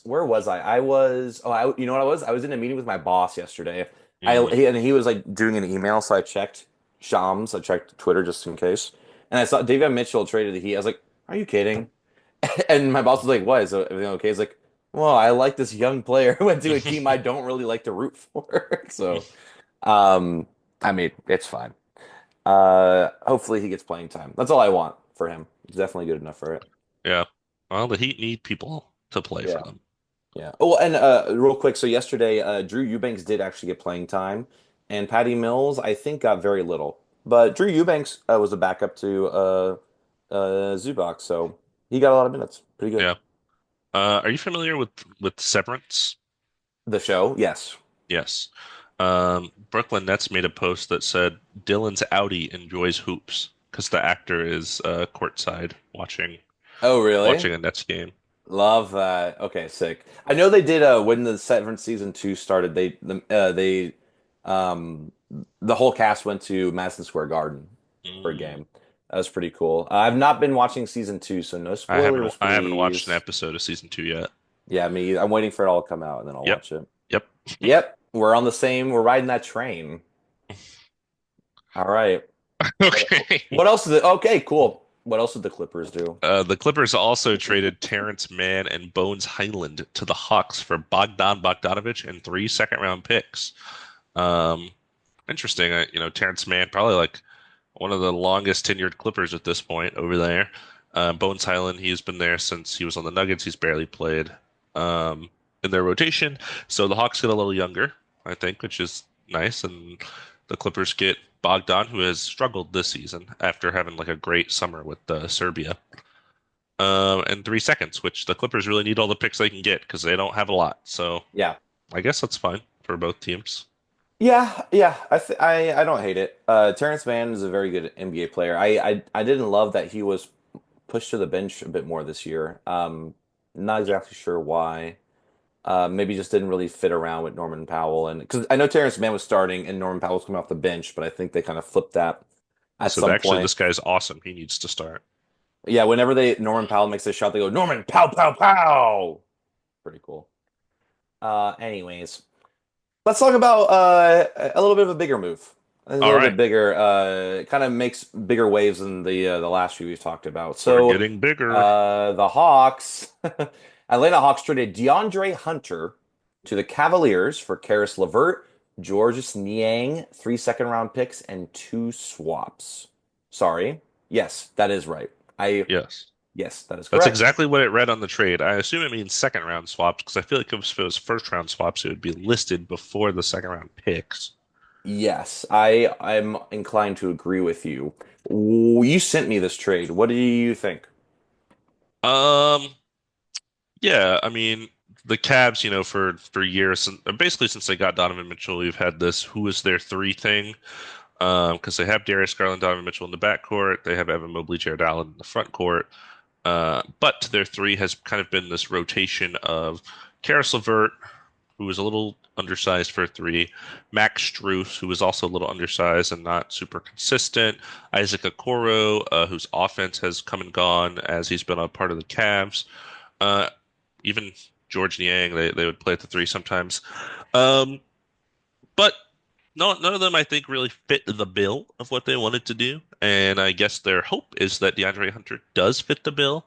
where was I? You know what I was? I was in a meeting with my boss yesterday. Mm. And he was like doing an email, so I checked Shams, I checked Twitter just in case. And I saw Davion Mitchell traded the Heat. I was like, "Are you kidding?" And my boss was like, "What? Is everything okay?" He's like, "Well, I like this young player who went to a team I don't really like to root for." So, um, I mean, it's fine. Hopefully he gets playing time. That's all I want for him. He's definitely good enough for it. Yeah. Well, the Heat need people to play for Yeah. them. Yeah. Oh, and real quick, so yesterday, Drew Eubanks did actually get playing time, and Patty Mills, I think, got very little. But Drew Eubanks was a backup to Zubac, so he got a lot of minutes. Pretty good. Yeah. Are you familiar with Severance? The show, yes. Yes. Brooklyn Nets made a post that said Dylan's outie enjoys hoops because the actor is courtside Oh, really? watching a Nets game. Love that. Okay, sick. I know they did when the Severance season 2 started, they um the whole cast went to Madison Square Garden for a Mm. game. That was pretty cool. I've not been watching season 2, so no spoilers, I haven't watched an please. episode of season 2 yet. Yeah, me. I'm waiting for it all to come out and then I'll Yep. watch it. Yep. Yep, we're on the same. We're riding that train. All right. Okay. What else is it? Okay, cool. What else did the Clippers do? The Clippers also traded Terrence Mann and Bones Hyland to the Hawks for Bogdanovich and three second round picks. Um, Interesting. Terrence Mann, probably like one of the longest tenured Clippers at this point over there. Bones Hyland, he's been there since he was on the Nuggets. He's barely played um, in their rotation. So the Hawks get a little younger, I think, which is nice. And the Clippers get Bogdan, who has struggled this season after having like a great summer with Serbia. And 3 seconds, which the Clippers really need all the picks they can get because they don't have a lot. So Yeah. I guess that's fine for both teams. Yeah, yeah. I don't hate it. Terrence Mann is a very good NBA player. I didn't love that he was pushed to the bench a bit more this year. Not exactly sure why. Maybe just didn't really fit around with Norman Powell, and because I know Terrence Mann was starting and Norman Powell was coming off the bench, but I think they kind of flipped that I at said, some actually, point. this guy's awesome. He needs to start. Yeah, whenever they Norman Powell makes a shot, they go Norman Pow Pow Pow. Pretty cool. Anyways. Let's talk about a little bit of a bigger move. A All little right, bit bigger, kind of makes bigger waves than the last few we've talked about. we're So, getting bigger. the Hawks, Atlanta Hawks traded DeAndre Hunter to the Cavaliers for Karis LeVert, Georges Niang, three second round picks, and two swaps. Sorry. Yes, that is right. I Yes. yes, that is That's correct. exactly what it read on the trade. I assume it means second round swaps because I feel like if it was first round swaps, it would be listed before the second round picks. Yes, I'm inclined to agree with you. You sent me this trade. What do you think? Um, yeah, I mean, the Cavs, for years, basically since they got Donovan Mitchell, we've had this who is their three thing. Because they have Darius Garland, Donovan Mitchell in the backcourt, they have Evan Mobley, Jared Allen in the front court. But their three has kind of been this rotation of Karis LeVert, who is a little undersized for a three, Max Strus, who is also a little undersized and not super consistent, Isaac Okoro, whose offense has come and gone as he's been a part of the Cavs, uh, even George Niang, they would play at the three sometimes. Um, but no, none of them, I think, really fit the bill of what they wanted to do. And I guess their hope is that DeAndre Hunter does fit the bill.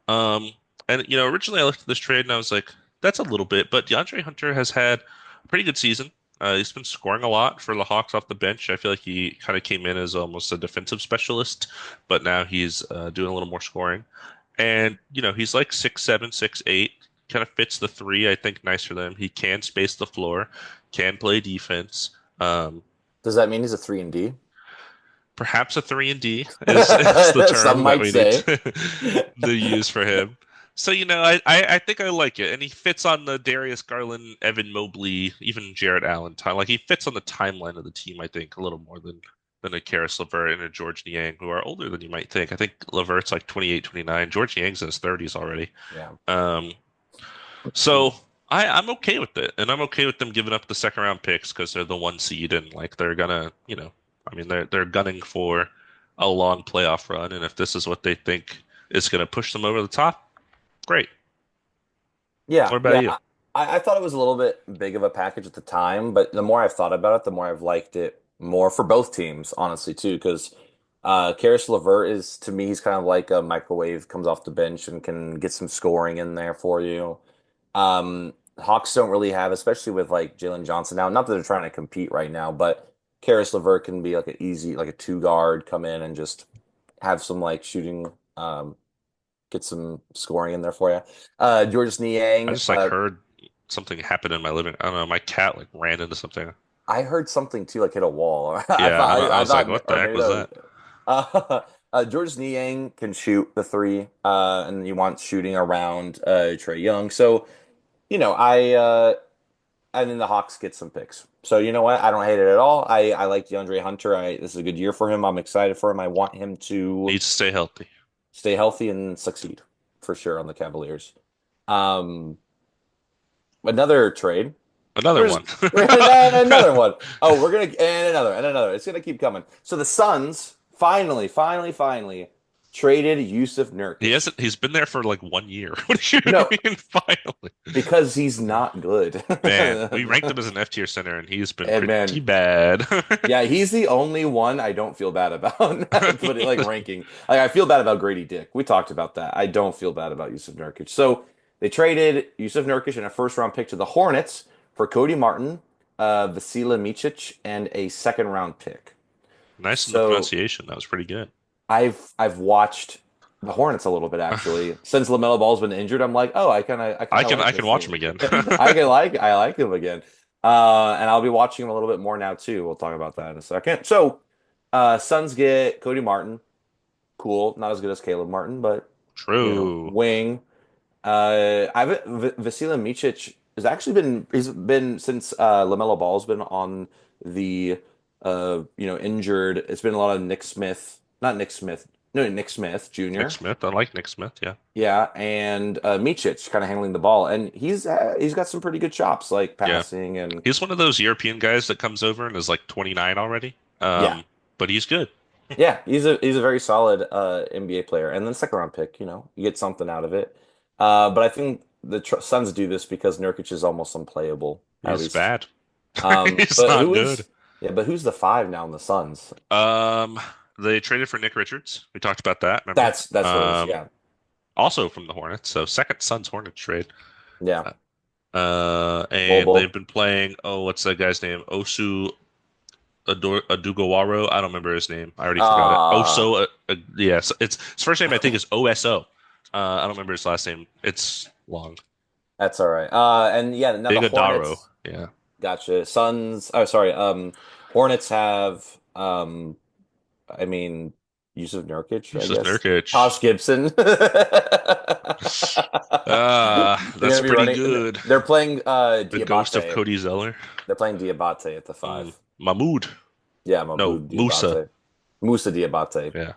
Um, and originally I looked at this trade and I was like, that's a little bit, but DeAndre Hunter has had a pretty good season. He's been scoring a lot for the Hawks off the bench. I feel like he kind of came in as almost a defensive specialist, but now he's doing a little more scoring. And he's like 6'7", 6'8", kind of fits the three. I think nice for them. He can space the floor, can play defense. Um, Does that mean he's a 3 and D? Perhaps a 3 and D is the Some term that might we need say. to use for him. So, I think I like it. And he fits on the Darius Garland, Evan Mobley, even Jared Allen time. Like he fits on the timeline of the team, I think, a little more than a Karis LeVert and a George Niang, who are older than you might think. I think LeVert's like 28, 29. George Niang's in his 30s already. Yeah. Um, so I'm okay with it. And I'm okay with them giving up the second round picks because they're the one seed and like they're gonna, I mean they're gunning for a long playoff run. And if this is what they think is gonna push them over the top, great. Yeah, What about yeah. you? I thought it was a little bit big of a package at the time, but the more I've thought about it, the more I've liked it more for both teams, honestly, too. Because Karis LeVert is to me, he's kind of like a microwave, comes off the bench and can get some scoring in there for you. Hawks don't really have, especially with like Jalen Johnson now. Not that they're trying to compete right now, but Karis LeVert can be like an easy, like a two guard, come in and just have some like shooting, get some scoring in there for you. Georges I Niang, just like heard something happen in my living. I don't know. My cat like ran into something. I heard something too, like hit a wall. Yeah, I I was like, thought, what the or heck maybe was that was. that? Georges Niang can shoot the three, and you want shooting around Trey Young. So and then the Hawks get some picks. So you know what? I don't hate it at all. I like DeAndre Hunter. This is a good year for him. I'm excited for him. I want him to Needs to stay healthy. stay healthy and succeed for sure on the Cavaliers. Um, Another trade. Another There's one. another one. Oh, we're gonna and another. It's gonna keep coming. So the Suns finally traded Yusuf He Nurkic. hasn't. He's been there for like 1 year. What do you No, mean finally? because he's not good. Man, we ranked him as an F tier center, and he's been And pretty man, bad. yeah, he's the only one I don't feel bad about. Put it like ranking. Like I feel bad about Grady Dick. We talked about that. I don't feel bad about Yusuf Nurkic. So they traded Yusuf Nurkic and a first round pick to the Hornets for Cody Martin, Vasila Micic, and a second round pick. Nice in the So pronunciation. That was pretty good. I've watched the Hornets a little bit actually since LaMelo Ball's been injured. I'm like, oh, I kind of I like can this watch him team. again. I like him again. And I'll be watching him a little bit more now too. We'll talk about that in a second. So, Suns get Cody Martin. Cool, not as good as Caleb Martin, but True. wing. Vasila Micic has actually he's been since LaMelo Ball's been on the injured. It's been a lot of Nick Smith, not Nick Smith, no Nick Smith Nick Jr. Smith. I like Nick Smith. Yeah. Yeah, and Micic kind of handling the ball, and he's got some pretty good chops like Yeah. passing and He's one of those European guys that comes over and is like 29 already. yeah, But he's good. yeah, he's a very solid NBA player, and then second round pick. You get something out of it. But I think the Suns do this because Nurkic is almost unplayable, at He's least. bad. He's But not good. who's the five now in the Suns? Um, they traded for Nick Richards. We talked about that, remember? That's what it is. Yeah, Also from the Hornets. So second Suns Hornets trade. yeah. And they've Mobile. been playing. Oh, what's that guy's name? Osu Adugawaro. I don't remember his name. I already forgot it. Ah, Oso. Yes, it's his first name. I think is Oso. I don't remember his last name. It's long. that's all right. And yeah, now the Big Adaro. Hornets. Yeah. Gotcha. Suns. Oh, sorry. Hornets have. I mean, Yusuf Nurkic, I Yusuf guess. Nurkic. Josh Gibson. They're That's gonna be pretty running. good. They're playing The ghost of Diabate. Cody Zeller. They're playing Diabate at the five. Mahmoud. Yeah, No, Mahmoud Musa. Diabate. Musa Diabate. Yeah.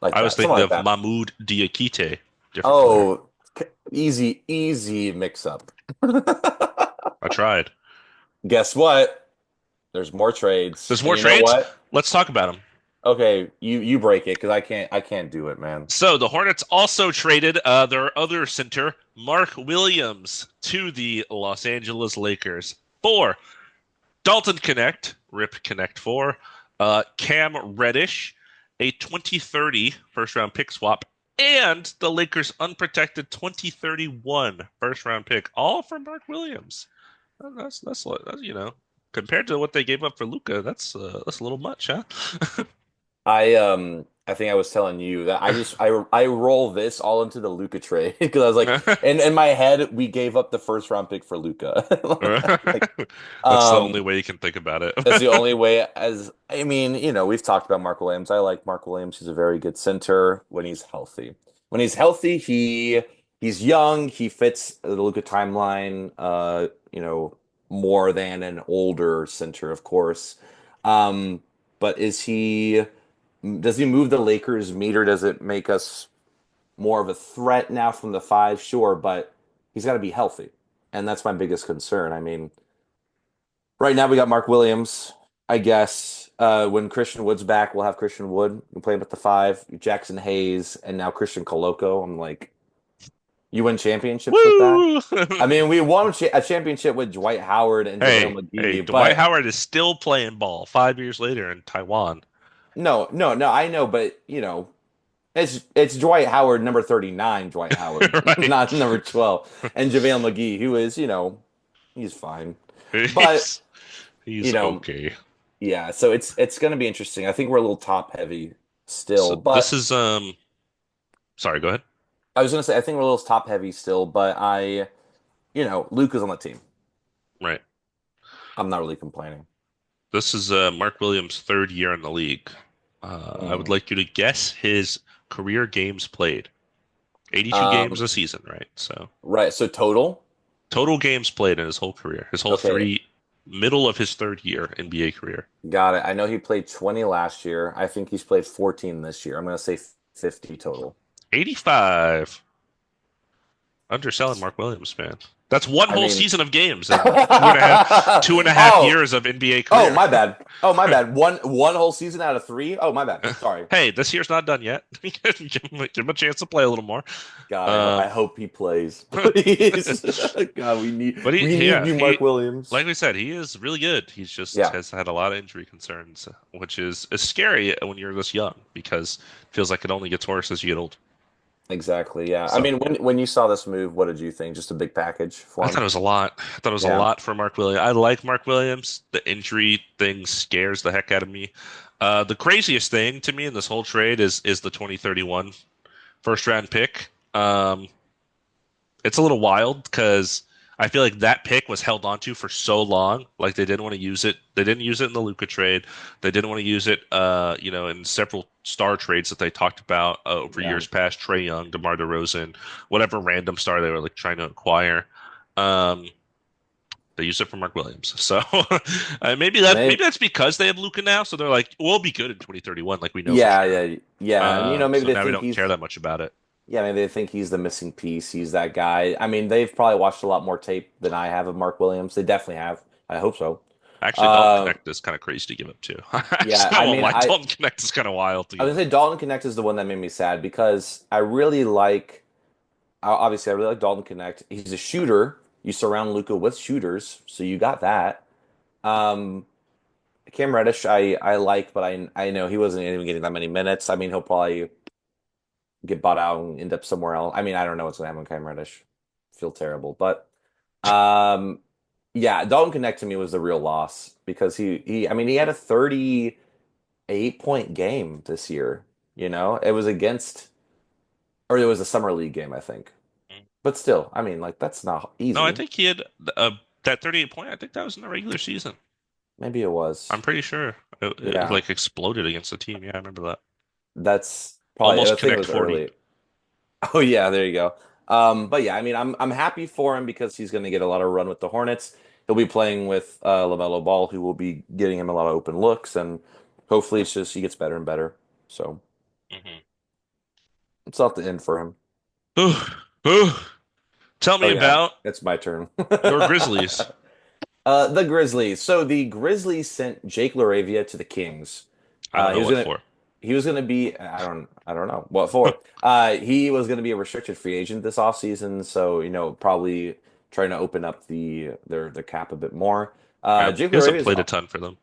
Like I was that. Something thinking like of that. Mahmoud Diakite. Different player. Oh, easy mix up. I tried. Guess what? There's more trades. There's And more you know trades. what? Let's talk about them. Okay, you break it because I can't do it, man. So the Hornets also traded their other center, Mark Williams, to the Los Angeles Lakers for Dalton Connect, RIP Connect 4, Cam Reddish, a 2030 first round pick swap, and the Lakers' unprotected 2031 first round pick, all for Mark Williams. That's compared to what they gave up for Luka, that's a little much, huh? I think I was telling you that I roll this all into the Luca trade because I was like in my head we gave up the first round pick for Luca. Like That's the only um way you can think about it. that's the only way as I mean, we've talked about Mark Williams. I like Mark Williams. He's a very good center when he's healthy. When he's healthy, he's young, he fits the Luca timeline more than an older center, of course. But does he move the Lakers meter? Does it make us more of a threat now from the five? Sure, but he's got to be healthy. And that's my biggest concern. I mean, right now we got Mark Williams, I guess. When Christian Wood's back, we'll have Christian Wood. We play him at the five, Jackson Hayes, and now Christian Coloco. I'm like, you win championships with that? Woo! I mean, we won a championship with Dwight Howard and JaVale Hey, McGee, Dwight but Howard is still playing ball 5 years later in Taiwan. no, I know, but it's Dwight Howard, number 39, Dwight Howard, Right. not number 12. And JaVale McGee, who is, he's fine. But, He's you know, okay. Yeah, so it's going to be interesting. I think we're a little top heavy still, So this but is sorry, go ahead. I was going to say I think we're a little top heavy still, but Luka's on the team. Right. I'm not really complaining. This is Mark Williams' third year in the league. I would Mm. like you to guess his career games played. 82 games Um, a season, right? So right, so total. total games played in his whole career, his whole Okay, three, middle of his third year NBA career. got it. I know he played 20 last year. I think he's played 14 this year. I'm going to say 50 total. 85. Underselling Mark Williams, man. That's one I whole mean, season of games and two and a half oh, years of NBA oh, career. my bad. Oh, my bad. One whole season out of three. Oh, my bad. Sorry. Hey, this year's not done yet. Give him a chance to play a little more. God, I Um, hope he plays. Please. God, we need but we need yeah, new Mark Williams. like we said, he is really good. He's just Yeah, has had a lot of injury concerns, which is scary when you're this young because it feels like it only gets worse as you get old. exactly. Yeah. I So mean, when you saw this move, what did you think? Just a big package I for thought him? it was a lot. I thought it was a Yeah. lot for Mark Williams. I like Mark Williams. The injury thing scares the heck out of me. The craziest thing to me in this whole trade is the 2031 first round pick. It's a little wild because I feel like that pick was held onto for so long. Like they didn't want to use it. They didn't use it in the Luka trade. They didn't want to use it, in several star trades that they talked about over Yeah. years past. Trey Young, DeMar DeRozan, whatever random star they were like trying to acquire. Um, they used it for Mark Williams. So maybe Maybe. that's because they have Luka now. So they're like, we'll be good in 2031, like we know for Yeah, sure. yeah, yeah. And maybe So they now we think don't care he's that much about it. yeah, maybe they think he's the missing piece. He's that guy. I mean, they've probably watched a lot more tape than I have of Mark Williams. They definitely have. I hope so. Actually, Dalton Uh, Connect is kind of crazy to give up too. yeah, Actually, I I won't mean, lie. Dalton Connect is kind of wild to I give was up. gonna say Dalton Connect is the one that made me sad because obviously I really like Dalton Connect. He's a shooter. You surround Luca with shooters, so you got that. Um, Cam Reddish, I like, but I know he wasn't even getting that many minutes. I mean, he'll probably get bought out and end up somewhere else. I mean, I don't know what's gonna happen with Cam Reddish. Feel terrible, but um, yeah, Dalton Connect to me was the real loss because I mean, he had a 38-point game this year. It was against, or it was a summer league game, I think. But still, I mean, like that's not No, I easy. think he had that 38 point. I think that was in the regular season. Maybe it I'm was. pretty sure it Yeah, like exploded against the team. Yeah, I remember that. that's probably. I Almost think it Connect was 40. early. Oh yeah, there you go. But yeah, I mean, I'm happy for him because he's going to get a lot of run with the Hornets. He'll be playing with LaMelo Ball, who will be getting him a lot of open looks, and hopefully, it's just he gets better and better. So Hmm. it's not the end for him. Ooh, ooh. Tell Oh me yeah, about it's my turn. your Grizzlies. The Grizzlies. So the Grizzlies sent Jake LaRavia to the Kings. I don't He know was what gonna for. he was gonna be I don't know what for. He was gonna be a restricted free agent this offseason, so probably trying to open up their cap a bit more. Yeah, Jake he hasn't LaRavia is played a ton for them.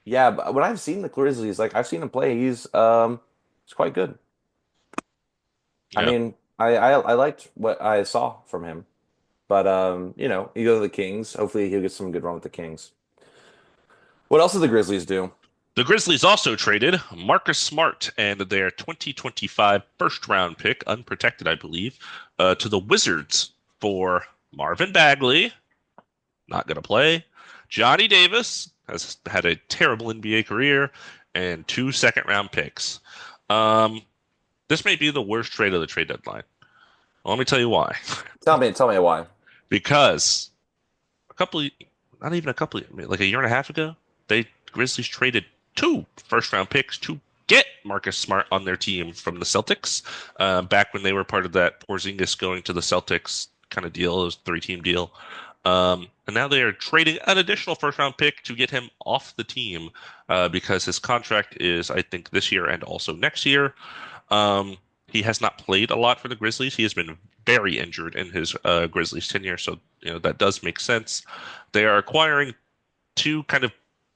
yeah, but when I've seen the Grizzlies, like I've seen him play, he's quite good. I Yeah. mean, I liked what I saw from him. But he goes to the Kings. Hopefully he'll get some good run with the Kings. What else did the Grizzlies do? The Grizzlies also traded Marcus Smart and their 2025 first round pick, unprotected, I believe, to the Wizards for Marvin Bagley, not going to play. Johnny Davis has had a terrible NBA career, and two second round picks. Um, this may be the worst trade of the trade deadline. Well, let me tell you why. Tell me why. Because a couple, not even a couple, like a year and a half ago, they Grizzlies traded two first round picks to get Marcus Smart on their team from the Celtics. Back when they were part of that Porzingis going to the Celtics kind of deal, it was a three-team deal. And now they are trading an additional first round pick to get him off the team because his contract is, I think, this year and also next year. Um, he has not played a lot for the Grizzlies. He has been very injured in his Grizzlies tenure, so that does make sense. They are acquiring two kind of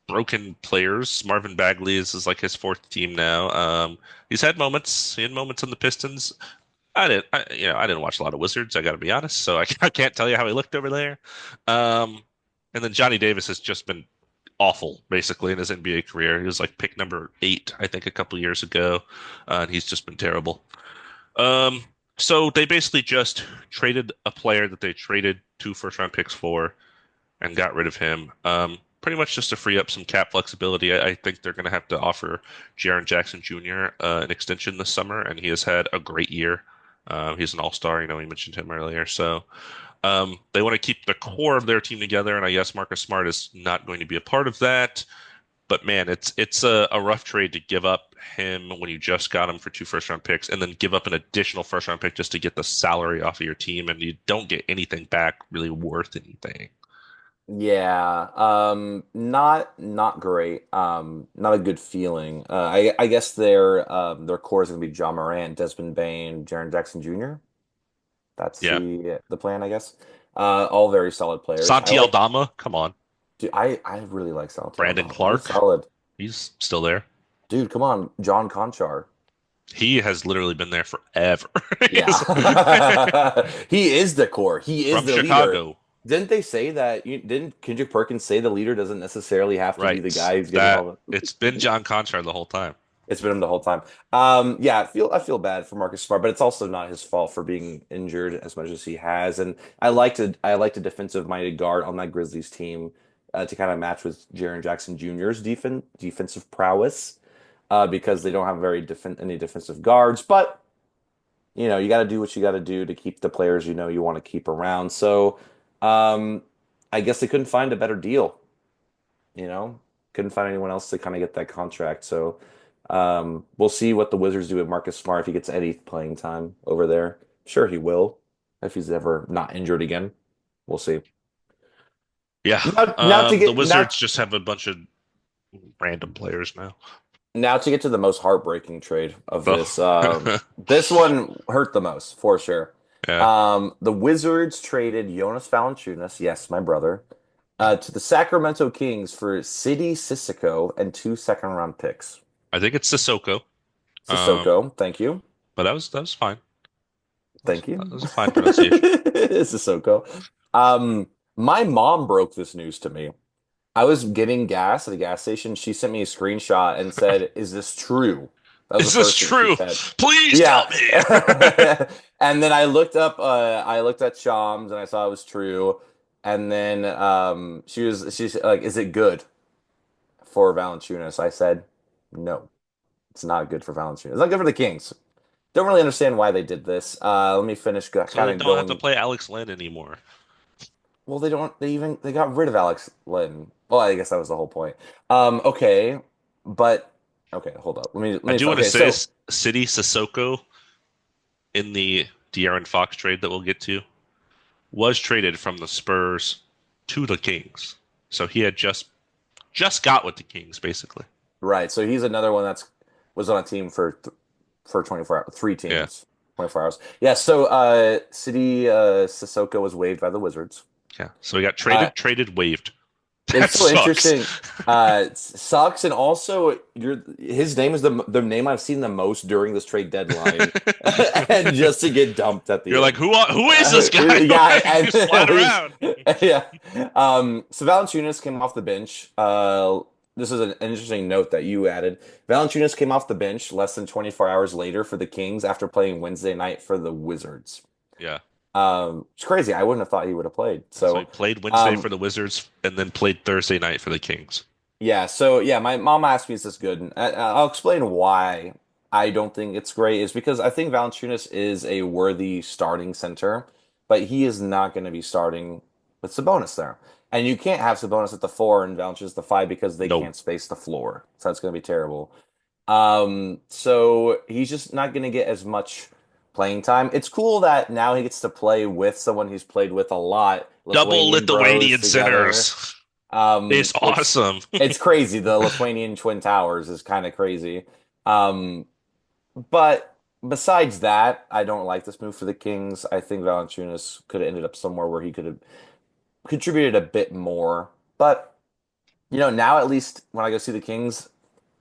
broken players. Marvin Bagley is like his fourth team now. He's had moments. He had moments on the Pistons. I didn't watch a lot of Wizards. I got to be honest, so I can't tell you how he looked over there. Um, and then Johnny Davis has just been awful basically in his NBA career. He was like pick number 8, I think, a couple years ago, and he's just been terrible. Um, so they basically just traded a player that they traded 2 first round picks for and got rid of him. Pretty much just to free up some cap flexibility. I think they're going to have to offer Jaren Jackson Jr. An extension this summer, and he has had a great year. He's an all-star. You know, we mentioned him earlier. So they want to keep the core of their team together, and I guess Marcus Smart is not going to be a part of that. But man, it's a rough trade to give up him when you just got him for 2 first round picks, and then give up an additional first round pick just to get the salary off of your team, and you don't get anything back really worth anything. Yeah, not great. Not a good feeling. I guess their core is gonna be John Morant, Desmond Bane, Jaren Jackson Jr. That's Yeah, the plan, I guess. All very solid players. I Santi like. Aldama, come on. Dude, I really like Salatiel Brandon Dom. He's Clark, solid. he's still there. Dude, come on, John Conchar. He has literally been there forever. He's Yeah. He is the core. He is from the leader. Chicago, Didn't they say that didn't Kendrick Perkins say the leader doesn't necessarily have to be the right? guy who's getting That all the it's been John Conchar the whole time. it's been him the whole time. Yeah, I feel bad for Marcus Smart, but it's also not his fault for being injured as much as he has. And I liked a defensive minded guard on that Grizzlies team to kind of match with Jaren Jackson Jr.'s defensive prowess because they don't have any defensive guards. But you got to do what you got to do to keep the players you want to keep around. So um, I guess they couldn't find a better deal. You know, couldn't find anyone else to kind of get that contract. So we'll see what the Wizards do with Marcus Smart if he gets any playing time over there. Sure, he will if he's ever not injured again. We'll see. Yeah. Now to The get Wizards just have a bunch of random players now. to the most heartbreaking trade of this. Oh. This one hurt the most for sure. Yeah. The Wizards traded Jonas Valanciunas, yes, my brother, to the Sacramento Kings for City Sissoko and 2 second-round picks. I think it's Sissoko. Um, Sissoko, thank you. but that was fine. Thank That you. was a fine pronunciation. Sissoko. My mom broke this news to me. I was getting gas at a gas station. She sent me a screenshot and said, "Is this true?" That was the Is this first thing she true? said. Please tell Yeah. me. And then I looked at Shams and I saw it was true. And then she's like, "Is it good for Valanciunas?" I said, "No, it's not good for Valanciunas. It's not good for the Kings." Don't really understand why they did this. Let me finish So kind they of don't have to going. play Alex Len anymore. Well, they don't. They got rid of Alex Len. Well, I guess that was the whole point. Okay, but okay, hold up. I do want to Okay, say so City Sissoko in the De'Aaron Fox trade that we'll get to was traded from the Spurs to the Kings. So he had just got with the Kings basically. right, so he's another one that's was on a team for 24 hours, three Yeah. teams, 24 hours. Yeah, so City Sissoko was waived by the Wizards. Yeah. So he got Uh, traded, waived. That It's so sucks. interesting. Sucks, and also his name is the name I've seen the most during this trade deadline, and just to get dumped at the You're like, end. who is this guy? Yeah, and He's flying around. yeah. So Valanciunas came off the bench. This is an interesting note that you added. Valanciunas came off the bench less than 24 hours later for the Kings after playing Wednesday night for the Wizards. Yeah. It's crazy. I wouldn't have thought he would have played. So he So. played Wednesday Um, for the Wizards and then played Thursday night for the Kings. Yeah, so yeah, my mom asked me, "Is this good?" And I'll explain why I don't think it's great. Is because I think Valanciunas is a worthy starting center, but he is not going to be starting with Sabonis there. And you can't have Sabonis at the 4 and Valanciunas the 5 because they No, can't space the floor. So that's going to be terrible. So he's just not going to get as much playing time. It's cool that now he gets to play with someone he's played with a lot, double Lithuanian bros Lithuanian together. centers. It's Which awesome. it's crazy. The Lithuanian Twin Towers is kind of crazy. Um, but besides that, I don't like this move for the Kings. I think Valanciunas could have ended up somewhere where he could have contributed a bit more. But now at least when I go see the Kings,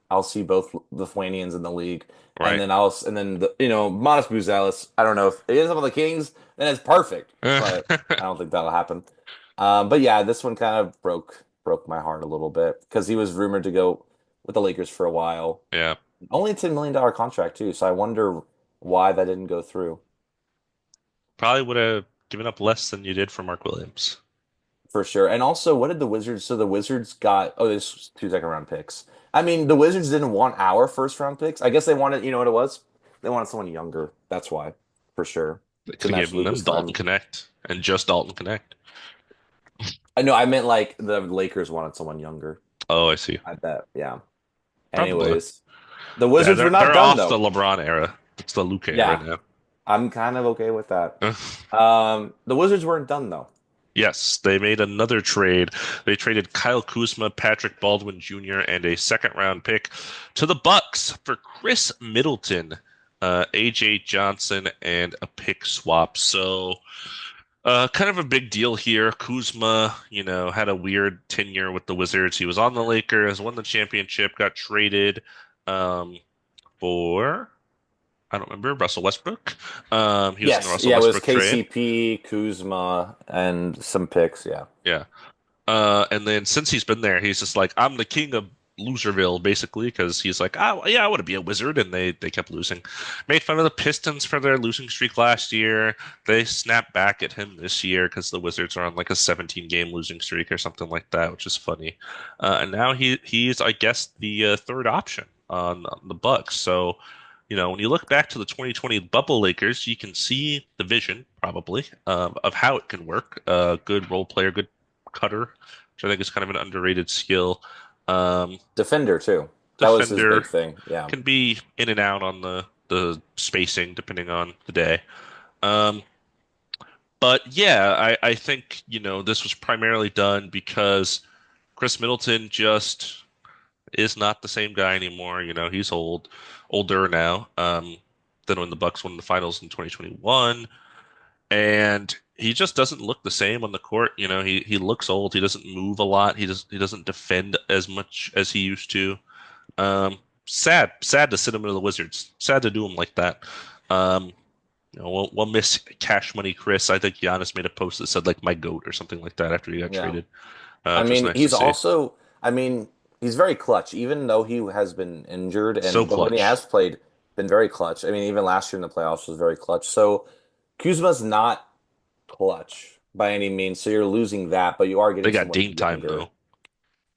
I'll see both Lithuanians in the league, and Right. then Modest Buzelis. I don't know if it ends up on the Kings, then it's perfect. But I don't think that'll happen. But yeah, this one kind of broke broke my heart a little bit because he was rumored to go with the Lakers for a while. Yeah, Only a $10 million contract too, so I wonder why that didn't go through probably would have given up less than you did for Mark Williams. for sure. And also, what did the Wizards? So the Wizards got there's two second round picks. I mean, the Wizards didn't want our first round picks. I guess they wanted, you know what it was? They wanted someone younger. That's why, for sure, They to could have match given them Luka's Dalton time. Connect and just Dalton Connect. I know I meant like the Lakers wanted someone younger. Oh, I see. I bet. Yeah. Probably. Anyways, the Yeah, Wizards they're were not they're done off the though. LeBron era. It's the Luka era Yeah, now. I'm kind of okay with that. Uh, The Wizards weren't done though. Yes, they made another trade. They traded Kyle Kuzma, Patrick Baldwin Jr., and a second round pick to the Bucks for Chris Middleton, AJ Johnson, and a pick swap. So, kind of a big deal here. Kuzma, had a weird tenure with the Wizards. He was on the Lakers, won the championship, got traded um, for, I don't remember, Russell Westbrook. He was in the Yes, Russell yeah, it was Westbrook trade. KCP, Kuzma, and some picks. Yeah, Yeah. And then since he's been there, he's just like, I'm the king of Loserville, basically, because he's like, oh, yeah, I want to be a wizard. And they kept losing. Made fun of the Pistons for their losing streak last year. They snapped back at him this year because the Wizards are on like a 17 game losing streak or something like that, which is funny. And now he's, I guess, the third option on the Bucks. So, when you look back to the 2020 bubble Lakers, you can see the vision, probably, of how it can work. Good role player, good cutter, which I think is kind of an underrated skill. Um, defender too. That was his Defender big thing. Yeah, can be in and out on the spacing depending on the day. Um, but yeah, I think, this was primarily done because Chris Middleton just is not the same guy anymore. He's older now, than when the Bucks won the finals in 2021. And he just doesn't look the same on the court. He looks old. He doesn't move a lot. He doesn't defend as much as he used to. Sad to send him to the Wizards. Sad to do him like that. Um, we'll miss Cash Money Chris. I think Giannis made a post that said like my goat or something like that after he got yeah. traded, I which was mean, nice to see. I mean, he's very clutch, even though he has been injured, So but when he clutch. has played, been very clutch. I mean, even last year in the playoffs was very clutch. So Kuzma's not clutch by any means. So you're losing that, but you are They getting got someone Dame time younger, though.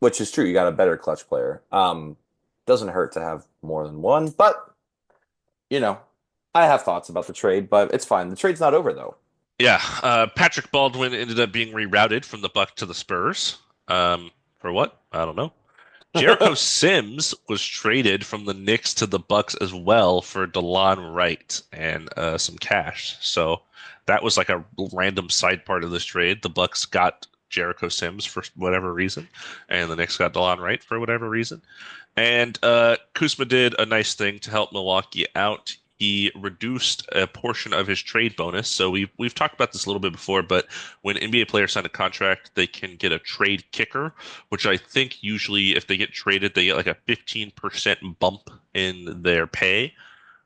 which is true. You got a better clutch player. Doesn't hurt to have more than one, but you know, I have thoughts about the trade, but it's fine. The trade's not over though. Yeah, Patrick Baldwin ended up being rerouted from the Buck to the Spurs. For what? I don't know. Jericho Sims was traded from the Knicks to the Bucks as well for DeLon Wright and some cash. So that was like a random side part of this trade. The Bucks got Jericho Sims for whatever reason, and the Knicks got DeLon Wright for whatever reason. And Kuzma did a nice thing to help Milwaukee out. He reduced a portion of his trade bonus. So we've talked about this a little bit before, but when NBA players sign a contract, they can get a trade kicker, which I think usually if they get traded, they get like a 15% bump in their pay.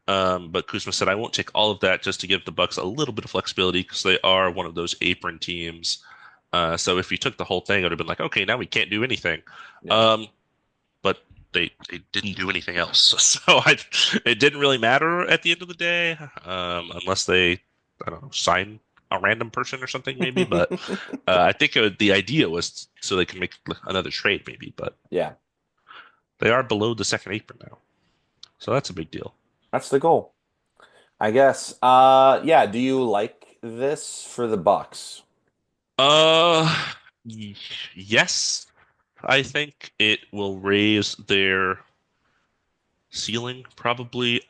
But Kuzma said, I won't take all of that just to give the Bucks a little bit of flexibility because they are one of those apron teams. So if he took the whole thing, it would have been like, okay, now we can't do anything. Yeah. But they didn't do anything else. So it didn't really matter at the end of the day, unless they, I don't know, sign a random person or something maybe. But I think the idea was so they can make another trade maybe. But Yeah, they are below the second apron now, so that's a big deal. that's the goal, I guess. Yeah, do you like this for the Bucks? Uh, y- yes, I think it will raise their ceiling, probably.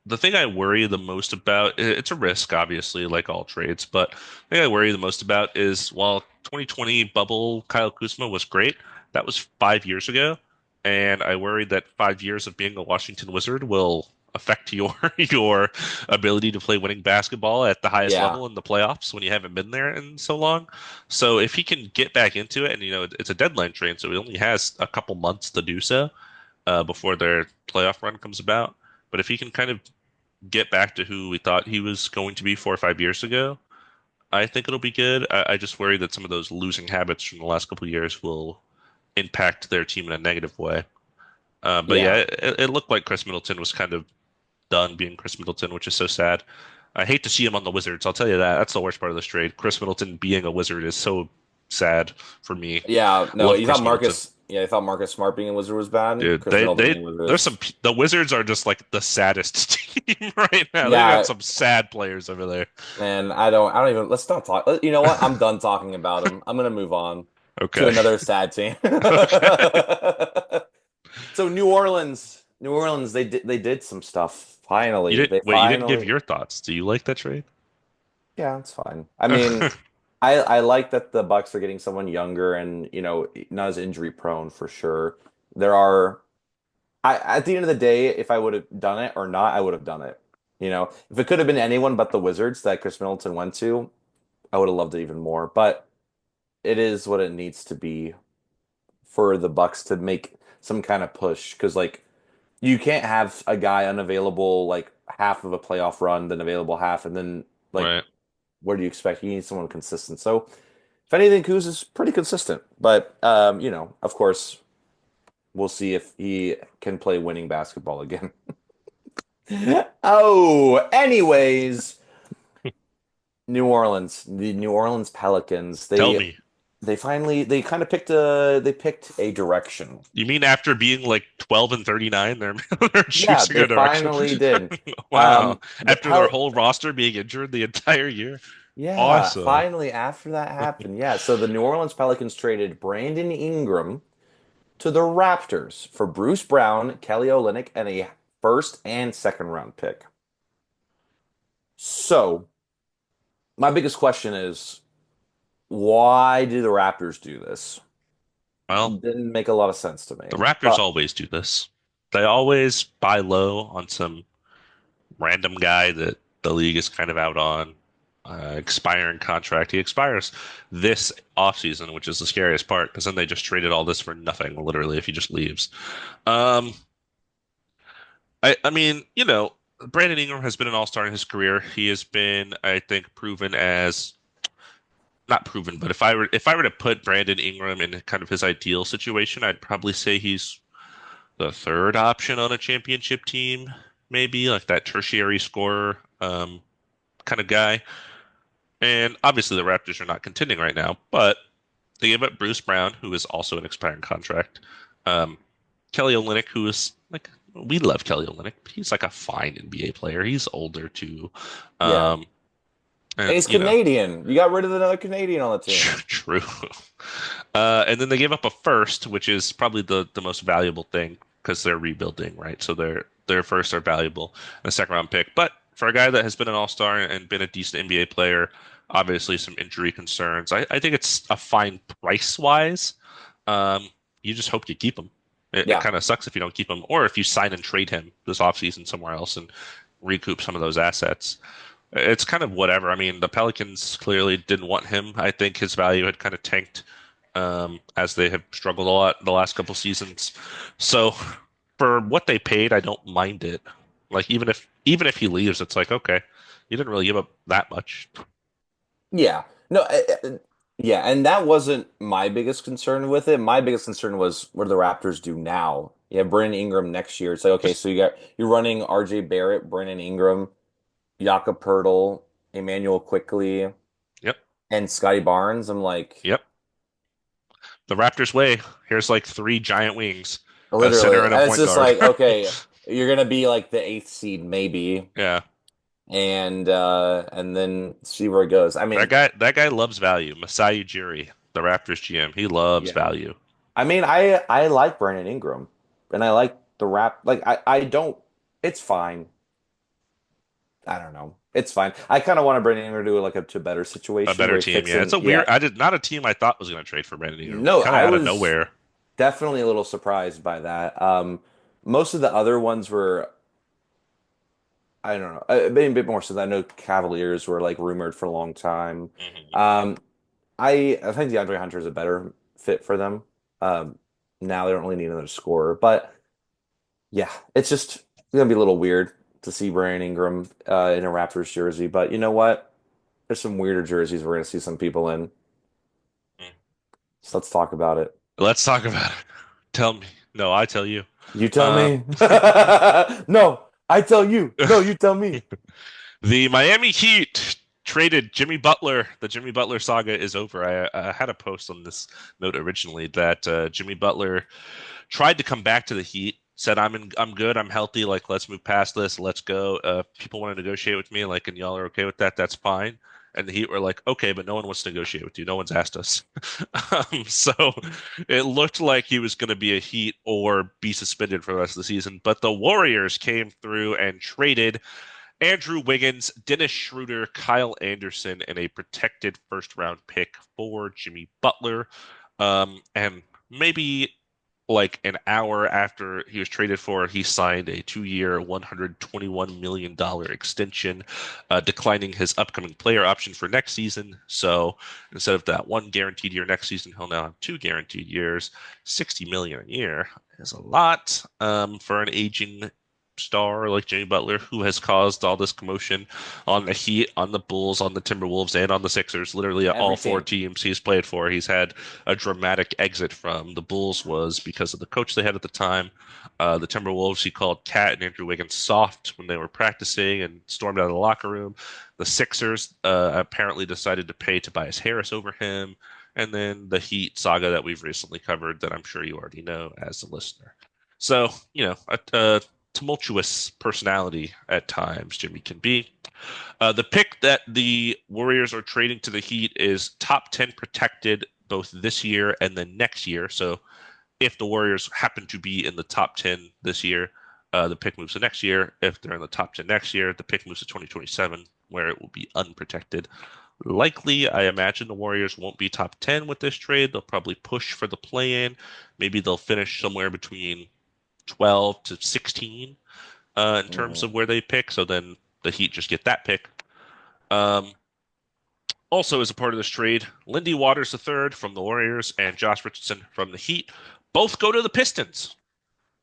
The thing I worry the most about, it's a risk, obviously, like all trades, but the thing I worry the most about is while 2020 bubble Kyle Kuzma was great, that was 5 years ago. And I worry that 5 years of being a Washington Wizard will affect your your ability to play winning basketball at the highest Yeah. level in the playoffs when you haven't been there in so long. So if he can get back into it, and it's a deadline trade, so he only has a couple months to do so before their playoff run comes about. But if he can kind of get back to who we thought he was going to be 4 or 5 years ago, I think it'll be good. I just worry that some of those losing habits from the last couple of years will impact their team in a negative way. But yeah, Yeah. it looked like Chris Middleton was kind of done being Chris Middleton, which is so sad. I hate to see him on the Wizards. I'll tell you that. That's the worst part of this trade. Chris Middleton being a Wizard is so sad for me. Yeah, no, Love you thought Chris Middleton. Marcus, yeah, you thought Marcus Smart being a wizard was bad. Dude, Chris Middleton being a wizard there's some is, the Wizards are just like the saddest team right now. They've got yeah, some sad players over there. man, I don't even, let's not talk. You know what? I'm done talking about him. I'm gonna move on to Okay. another sad team. Okay. So New Orleans, they did some stuff. Finally, they You didn't give finally, your thoughts. Do you like that trade? yeah, it's fine. I mean, I like that the Bucks are getting someone younger and not as injury prone for sure. There are I At the end of the day, if I would have done it or not, I would have done it. If it could have been anyone but the Wizards that Chris Middleton went to, I would have loved it even more. But it is what it needs to be for the Bucks to make some kind of push. Because like you can't have a guy unavailable like half of a playoff run, then available half, and then like Right. what do you expect? You need someone consistent. So if anything, Kuz is pretty consistent. But of course, we'll see if he can play winning basketball again. Oh, anyways, the New Orleans Pelicans, Tell me. they kind of they picked a direction. You mean after being like 12 and 39, they're Yeah, choosing they a direction? finally did. Wow. The After their Pel whole roster being injured the entire year? Yeah, Awesome. finally after that happened. Yeah, so the New Orleans Pelicans traded Brandon Ingram to the Raptors for Bruce Brown, Kelly Olynyk, and a first and second round pick. So, my biggest question is, why do the Raptors do this? Well, Didn't make a lot of sense to the me. Raptors But always do this. They always buy low on some random guy that the league is kind of out on. Expiring contract. He expires this offseason, which is the scariest part because then they just traded all this for nothing, literally, if he just leaves. Um, I mean, Brandon Ingram has been an all-star in his career. He has been, I think, proven as not proven, but if I were to put Brandon Ingram in kind of his ideal situation, I'd probably say he's the third option on a championship team, maybe like that tertiary scorer kind of guy. And obviously the Raptors are not contending right now, but they gave up Bruce Brown, who is also an expiring contract. Um, Kelly Olynyk, who is like we love Kelly Olynyk. He's like a fine NBA player. He's older too. yeah, Um, and and he's Canadian. You got rid of another Canadian on the team. true. And then they gave up a first, which is probably the most valuable thing because they're rebuilding, right? So their firsts are valuable, and a second round pick. But for a guy that has been an all-star and been a decent NBA player, obviously some injury concerns. I think it's a fine price wise. Um, you just hope you keep him. It Yeah, kind of sucks if you don't keep him, or if you sign and trade him this offseason somewhere else and recoup some of those assets. It's kind of whatever. I mean, the Pelicans clearly didn't want him. I think his value had kind of tanked as they have struggled a lot the last couple seasons. So for what they paid, I don't mind it. Like even if he leaves, it's like okay, you didn't really give up that much. yeah, no, yeah, and that wasn't my biggest concern with it. My biggest concern was what do the Raptors do now? Yeah, Brandon Ingram next year. It's like okay, so you're running R.J. Barrett, Brandon Ingram, Jakob Poeltl, Emmanuel Quickly, Yep, and Scotty Barnes. I'm like, yep. The Raptors way. Here's like three giant wings, a center literally, and a and it's point just guard. like okay, you're gonna be like the eighth seed maybe, Yeah, and then see where it goes. I mean, that guy loves value. Masai Ujiri, the Raptors GM, he loves yeah. value. I mean, I like Brandon Ingram, and I like the rap. Like I don't. It's fine. I don't know. It's fine. I kind of want to Brandon Ingram to do like a to better A situation better where he team, fits yeah. It's in. a weird. Yeah. I did not a team I thought was going to trade for Brandon Ingram. No, Kind of I out of was nowhere. definitely a little surprised by that. Most of the other ones were I don't know, maybe a bit more so than I know Cavaliers were like rumored for a long time. Mhm. Um, I think DeAndre Hunter is a better fit for them. Um, Now they don't really need another scorer, but. Yeah, it's just gonna be a little weird to see Brandon Ingram in a Raptors jersey, but you know what? There's some weirder jerseys we're gonna see some people in. So let's talk about it. Let's talk about it. Tell me. No, I tell you. You tell Um, me. No, I tell you. No, you tell me. the Miami Heat traded Jimmy Butler. The Jimmy Butler saga is over. I had a post on this note originally that Jimmy Butler tried to come back to the Heat, said I'm good, I'm healthy, like let's move past this, let's go. People want to negotiate with me, like, and y'all are okay with that, that's fine. And the Heat were like, okay, but no one wants to negotiate with you. No one's asked us. So it looked like he was going to be a Heat or be suspended for the rest of the season. But the Warriors came through and traded Andrew Wiggins, Dennis Schroeder, Kyle Anderson, and a protected first round pick for Jimmy Butler. And maybe like an hour after he was traded for, he signed a 2-year, $121 million extension, declining his upcoming player option for next season. So instead of that one guaranteed year next season, he'll now have two guaranteed years. 60 million a year is a lot for an aging star like Jimmy Butler, who has caused all this commotion on the Heat, on the Bulls, on the Timberwolves, and on the Sixers. Literally, all Every four team. teams he's played for, he's had a dramatic exit from. The Bulls was because of the coach they had at the time. The Timberwolves, he called Cat and Andrew Wiggins soft when they were practicing and stormed out of the locker room. The Sixers apparently decided to pay Tobias Harris over him. And then the Heat saga that we've recently covered that I'm sure you already know as a listener. So, a tumultuous personality at times Jimmy can be. The pick that the Warriors are trading to the Heat is top 10 protected both this year and then next year. So if the Warriors happen to be in the top 10 this year, the pick moves to next year. If they're in the top 10 next year, the pick moves to 2027, where it will be unprotected. Likely, I imagine the Warriors won't be top 10 with this trade. They'll probably push for the play in. Maybe they'll finish somewhere between 12 to 16 in terms Mhm. of where they pick. So then the Heat just get that pick. Um, Also, as a part of this trade, Lindy Waters III from the Warriors and Josh Richardson from the Heat both go to the Pistons.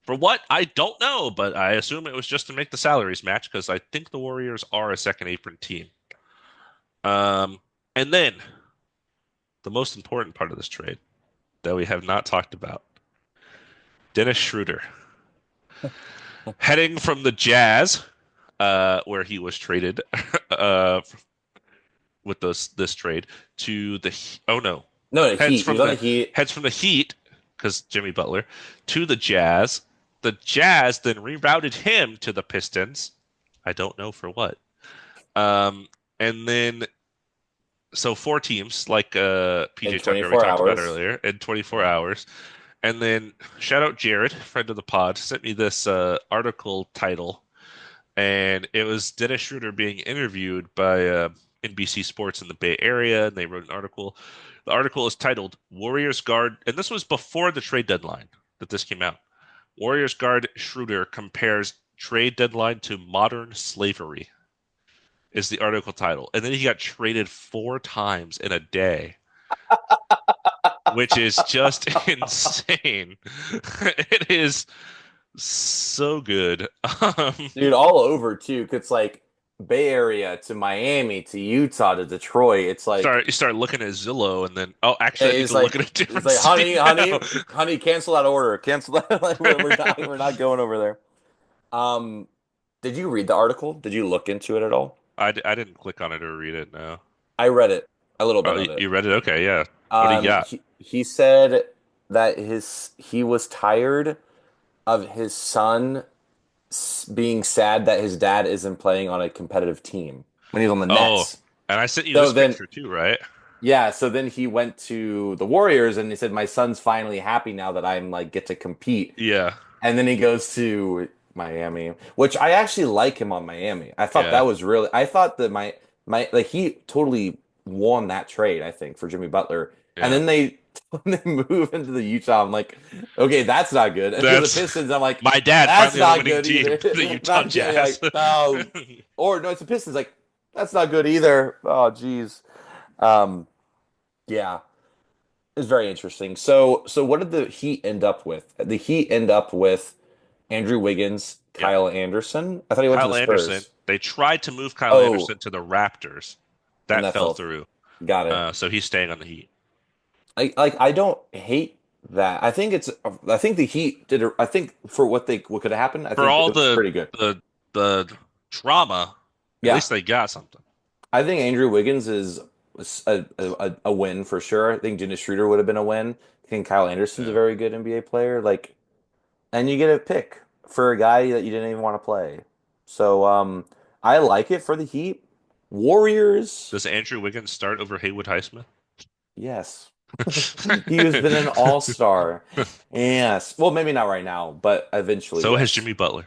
For what? I don't know, but I assume it was just to make the salaries match because I think the Warriors are a second apron team. Um, and then the most important part of this trade that we have not talked about, Dennis Schroeder heading from the Jazz, where he was traded with this trade to the oh no No, the heads Heat. He was from on the the Heat. heads from the Heat because Jimmy Butler to the Jazz. The Jazz then rerouted him to the Pistons. I don't know for what. Um, and then so four teams like In PJ Tucker we 24 talked about hours. earlier in 24 hours. And then shout out Jared, friend of the pod, sent me this article title and it was Dennis Schroeder being interviewed by NBC Sports in the Bay Area, and they wrote an article. The article is titled "Warriors Guard," and this was before the trade deadline that this came out. Warriors guard Schroeder compares trade deadline to modern slavery is the article title, and then he got traded four times in a day, which is just insane. It is so good. Dude, all over too. 'Cause it's like Bay Area to Miami to Utah to Detroit. It's like You start looking at Zillow and then oh actually I need it's to look like at a it's different like city honey, now. honey, honey, cancel that order. Cancel that. Like we're not going over there. Um, did you read the article? Did you look into it at all? I didn't click on it or read it no. I read it, a little bit Oh, of it. you read it? Okay, yeah. What do you got? He said that he was tired of his son being sad that his dad isn't playing on a competitive team when he's on the Oh, Nets. and I sent you So this then, picture too, right? yeah, so then he went to the Warriors and he said, "My son's finally happy now that I'm like get to compete." Yeah, And then he goes to Miami, which I actually like him on Miami. I thought yeah, that was really, I thought that my like he totally won that trade, I think, for Jimmy Butler. And yeah. then they when they move into the Utah, I'm like, okay, that's not good. And to the That's Pistons, I'm like, my dad that's finally on the not winning good team, either. the Utah Not good. Jazz. Like, oh, or no, it's the Pistons. Like, that's not good either. Oh, geez. Um, yeah, it's very interesting. So what did the Heat end up with? The Heat end up with Andrew Wiggins, Yeah, Kyle Anderson. I thought he went to Kyle the Anderson. Spurs. They tried to move Kyle Oh, Anderson to the Raptors. and That that fell fell. through. Got it. So he's staying on the Heat. I don't hate that. I think the Heat did. I think for what could have happened, I For think all it was pretty good. the drama, at Yeah, least they got something. I think Andrew Wiggins is a win for sure. I think Dennis Schroeder would have been a win. I think Kyle Anderson's a Yeah. very good NBA player. Like, and you get a pick for a guy that you didn't even want to play. So, I like it for the Heat. Warriors, Does Andrew Wiggins start over Haywood Highsmith? yes. He has been an all-star. Yes. Well, maybe not right now, but eventually, So has yes. Jimmy Butler.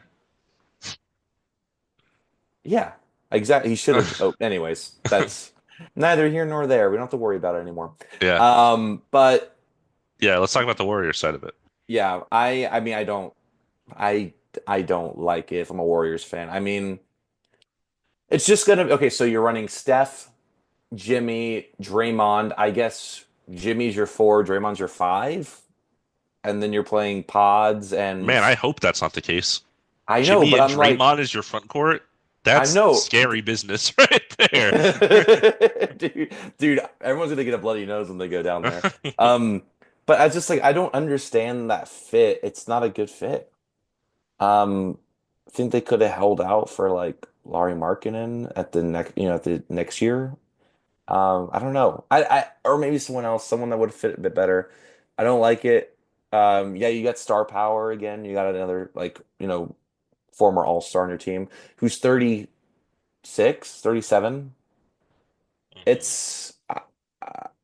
Yeah, exactly. He should have. Oh, anyways, that's neither here nor there. We don't have to worry about it anymore. Yeah. But Yeah, let's talk about the Warriors side of it. yeah, I mean, I, I don't like it if I'm a Warriors fan. I mean, it's just gonna, okay, so you're running Steph, Jimmy, Draymond. I guess Jimmy's your four, Draymond's your five, and then you're playing pods and Man, I hope that's not the case. I know, Jimmy but and I'm like, Draymond is your front court. I That's know. scary business right there. Dude, everyone's gonna get a bloody nose when they go down there. Um, but I just like I don't understand that fit. It's not a good fit. I think they could have held out for like Laurie Markkinen at the next, at the next year. I don't know. Or maybe someone else, someone that would fit a bit better. I don't like it. Yeah, you got star power again. You got another like, former all-star on your team who's 36, 37. Mhm. It's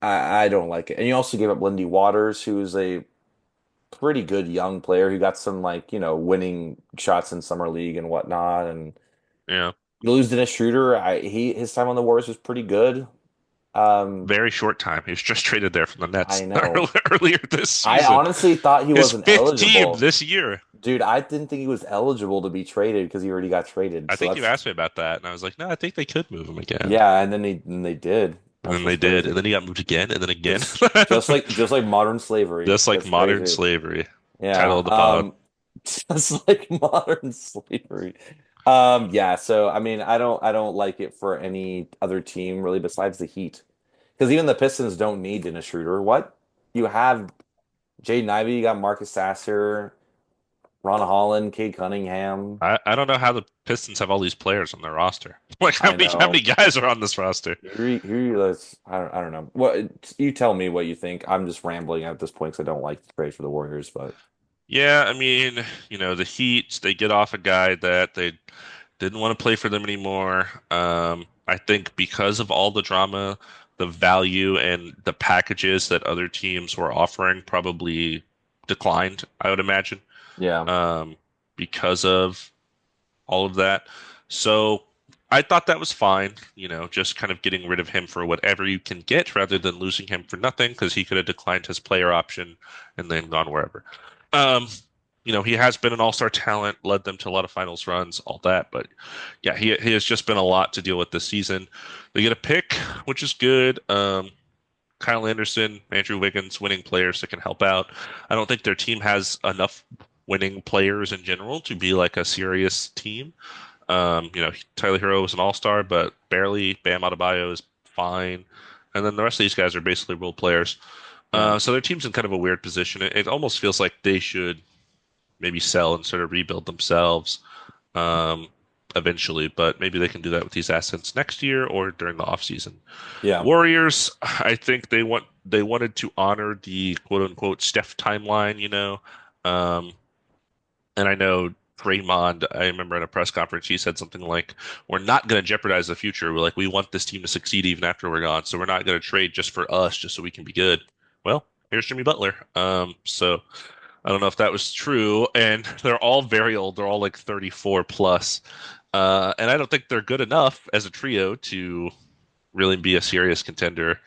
I don't like it. And you also gave up Lindy Waters, who's a pretty good young player who got some like, winning shots in summer league and whatnot. And Yeah. you lose Dennis Schroeder. His time on the Warriors was pretty good. Um, Very short time. He was just traded there from the I Nets know. earlier this I season. honestly thought he His wasn't fifth team eligible. this year. Dude, I didn't think he was eligible to be traded because he already got traded. I So think you that's asked me about that, and I was like, no, I think they could move him again. yeah, and they did. And That's then they what's did, and crazy. then he got moved again, and then again. Just like modern slavery. Just like That's modern crazy. slavery. Title Yeah. of the pod. Just like modern slavery. Yeah, so I mean, I don't like it for any other team really besides the Heat. Because even the Pistons don't need Dennis Schroeder. What? You have Jaden Ivey, you got Marcus Sasser, Ron Holland, Cade Cunningham. I don't know how the Pistons have all these players on their roster. Like I how many know. guys are on this roster? I don't know. You tell me what you think. I'm just rambling at this point because I don't like the trade for the Warriors, but Yeah, I mean, the Heat, they get off a guy that they didn't want to play for them anymore. I think because of all the drama, the value and the packages that other teams were offering probably declined, I would imagine, yeah. um, because of all of that. So I thought that was fine, just kind of getting rid of him for whatever you can get rather than losing him for nothing because he could have declined his player option and then gone wherever. Um, he has been an all-star talent, led them to a lot of finals runs, all that. But yeah, he has just been a lot to deal with this season. They get a pick, which is good. Kyle Anderson, Andrew Wiggins, winning players that can help out. I don't think their team has enough winning players in general to be like a serious team. Tyler Hero was an all-star, but barely. Bam Adebayo is fine. And then the rest of these guys are basically role players. Yeah. So their team's in kind of a weird position. It almost feels like they should maybe sell and sort of rebuild themselves um, eventually, but maybe they can do that with these assets next year or during the offseason. Yeah. Warriors, I think they wanted to honor the quote unquote Steph timeline, Um, and I know Draymond, I remember in a press conference, he said something like, "We're not going to jeopardize the future. We want this team to succeed even after we're gone. So we're not going to trade just for us, just so we can be good." Well, here's Jimmy Butler. So I don't know if that was true. And they're all very old. They're all like 34 plus. And I don't think they're good enough as a trio to really be a serious contender.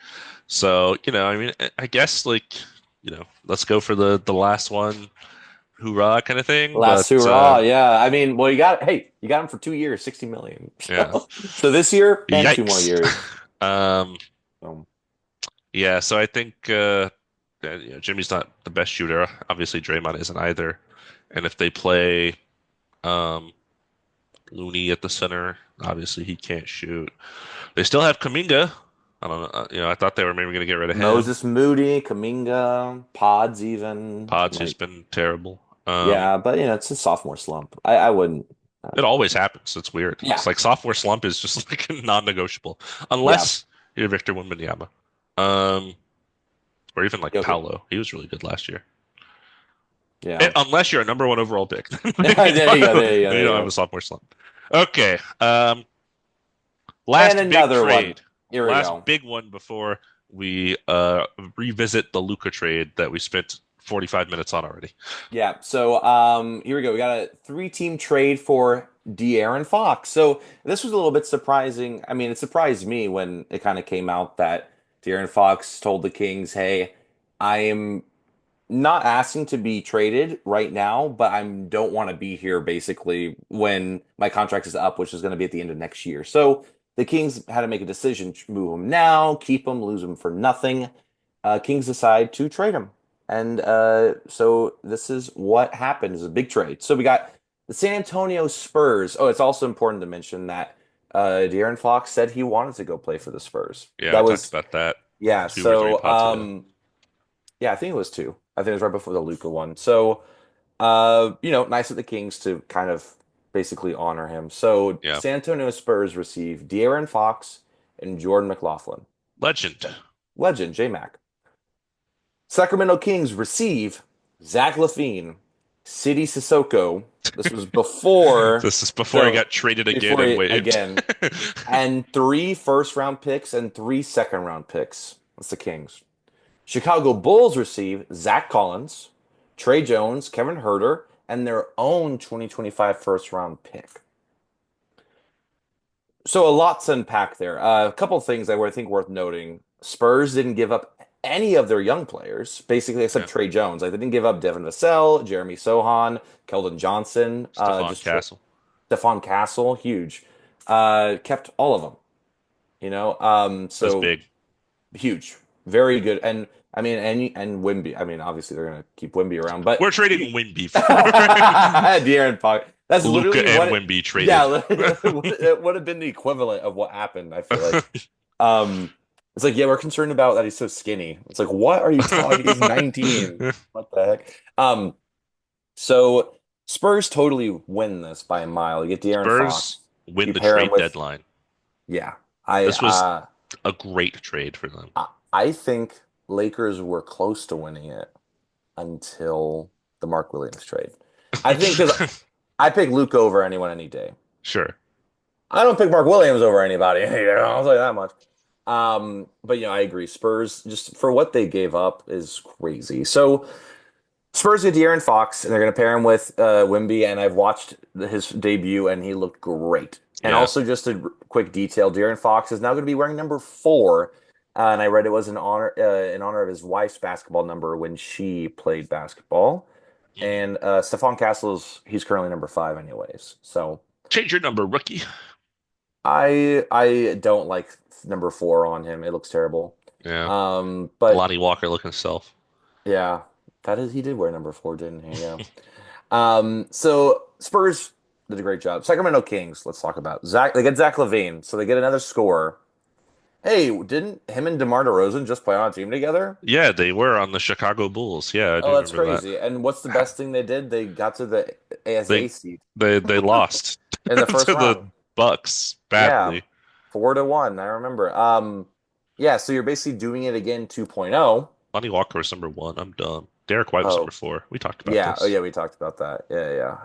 So, I mean, I guess let's go for the last one, hoorah kind of thing. Last But hurrah. Yeah. I mean, well, you got him for 2 years, 60 million. yeah, So this year and two more yikes. years. Um, So, yeah, so I think Jimmy's not the best shooter. Obviously, Draymond isn't either. And if they play um, Looney at the center, obviously he can't shoot. They still have Kaminga. I don't know. I thought they were maybe going to get rid of him. Moses Moody, Kaminga, Pods even. Pod's Like, just been terrible. yeah, but it's a sophomore slump. I wouldn't. It always happens. It's weird. Yeah, It's like sophomore slump is just like non-negotiable, yeah, unless you're Victor Wembanyama, um, or even like Jokic. Paolo. He was really good last year. Yeah. Unless you're a number one overall pick, then There you go. There you go. you There don't you have a go. sophomore slump. Okay. And Last big another one. trade. Here we Last go. big one before we revisit the Luka trade that we spent 45 minutes on already. Yeah. So here we go. We got a three-team trade for De'Aaron Fox. So this was a little bit surprising. I mean, it surprised me when it kind of came out that De'Aaron Fox told the Kings, "Hey, I am not asking to be traded right now, but I don't want to be here basically when my contract is up, which is going to be at the end of next year." So the Kings had to make a decision: move him now, keep him, lose him for nothing. Kings decide to trade him, and so this is what happened. It's a big trade. So we got the San Antonio Spurs. Oh, it's also important to mention that De'Aaron Fox said he wanted to go play for the Spurs. Yeah, I That talked was about that yeah. 2 or 3 So pods ago. yeah, I think it was two. I think it was right before the Luka one. So, nice of the Kings to kind of basically honor him. So, Yeah, San Antonio Spurs receive De'Aaron Fox and Jordan McLaughlin. legend. Legend, J-Mac. Sacramento Kings receive Zach LaVine, City Sissoko. This was before This is before he the got traded again before and he, waived. again, and three first round picks and three second round picks. That's the Kings. Chicago Bulls receive Zach Collins, Trey Jones, Kevin Herter, and their own 2025 first round pick. So a lot to unpack there. A couple of things that were, I think, worth noting. Spurs didn't give up any of their young players, basically, except Yeah, Trey Jones. Like they didn't give up Devin Vassell, Jeremy Sohan, Keldon Johnson, Stephon just Castle. Stephon Castle, huge. Kept all of them. That's So big. huge, very good, and I mean, and Wimby. I mean, obviously they're gonna keep Wimby around, but We're trading Wimby for De'Aaron Fox. That's Luca literally and what. Wimby Yeah, traded. it would have been the equivalent of what happened. I feel like. Um, it's like, yeah, we're concerned about that he's so skinny. It's like, what are you talking? He's 19. What the heck? So Spurs totally win this by a mile. You get De'Aaron Spurs Fox. win You the pair him trade with, deadline. yeah. I This was a great trade for them. I think Lakers were close to winning it until the Mark Williams trade. I think because I pick Luke over anyone any day. Sure. I don't pick Mark Williams over anybody any day. I'll tell you that much. But I agree. Spurs just for what they gave up is crazy. So Spurs get De'Aaron Fox, and they're going to pair him with Wimby. And I've watched his debut, and he looked great. And Yeah. also, just a quick detail: De'Aaron Fox is now going to be wearing number 4. And I read it was in honor of his wife's basketball number when she played basketball. Mhm. And Stephon Castle's he's currently number 5, anyways. So Change your number, rookie. I don't like number 4 on him. It looks terrible. Yeah. But Lonnie Walker looking self. yeah, that is he did wear number 4, didn't he? Yeah. So Spurs did a great job. Sacramento Kings, let's talk about. Zach, they get Zach LaVine, so they get another scorer. Hey, didn't him and DeMar DeRozan just play on a team together? Yeah, they were on the Chicago Bulls. Yeah, I Oh, do that's remember that. crazy. And what's the best thing they did? They got to the ASA They seed they lost in the first to the round. Bucks Yeah, badly. 4-1. I remember. Yeah, so you're basically doing it again 2.0. Lonnie Walker was number 1. I'm dumb. Derek White was number Oh, 4. We talked about yeah. Oh, this. yeah, we talked about that. Yeah, yeah.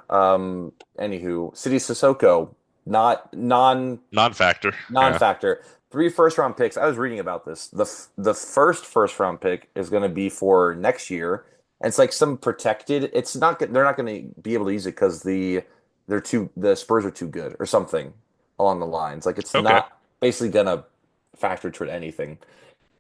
Anywho, City Sissoko, not Non-factor. Yeah. non-factor. 3 first round picks. I was reading about this. The first round pick is going to be for next year. And it's like some protected. It's not. They're not going to be able to use it because the Spurs are too good or something along the lines. Like it's Okay. not basically going to factor toward anything.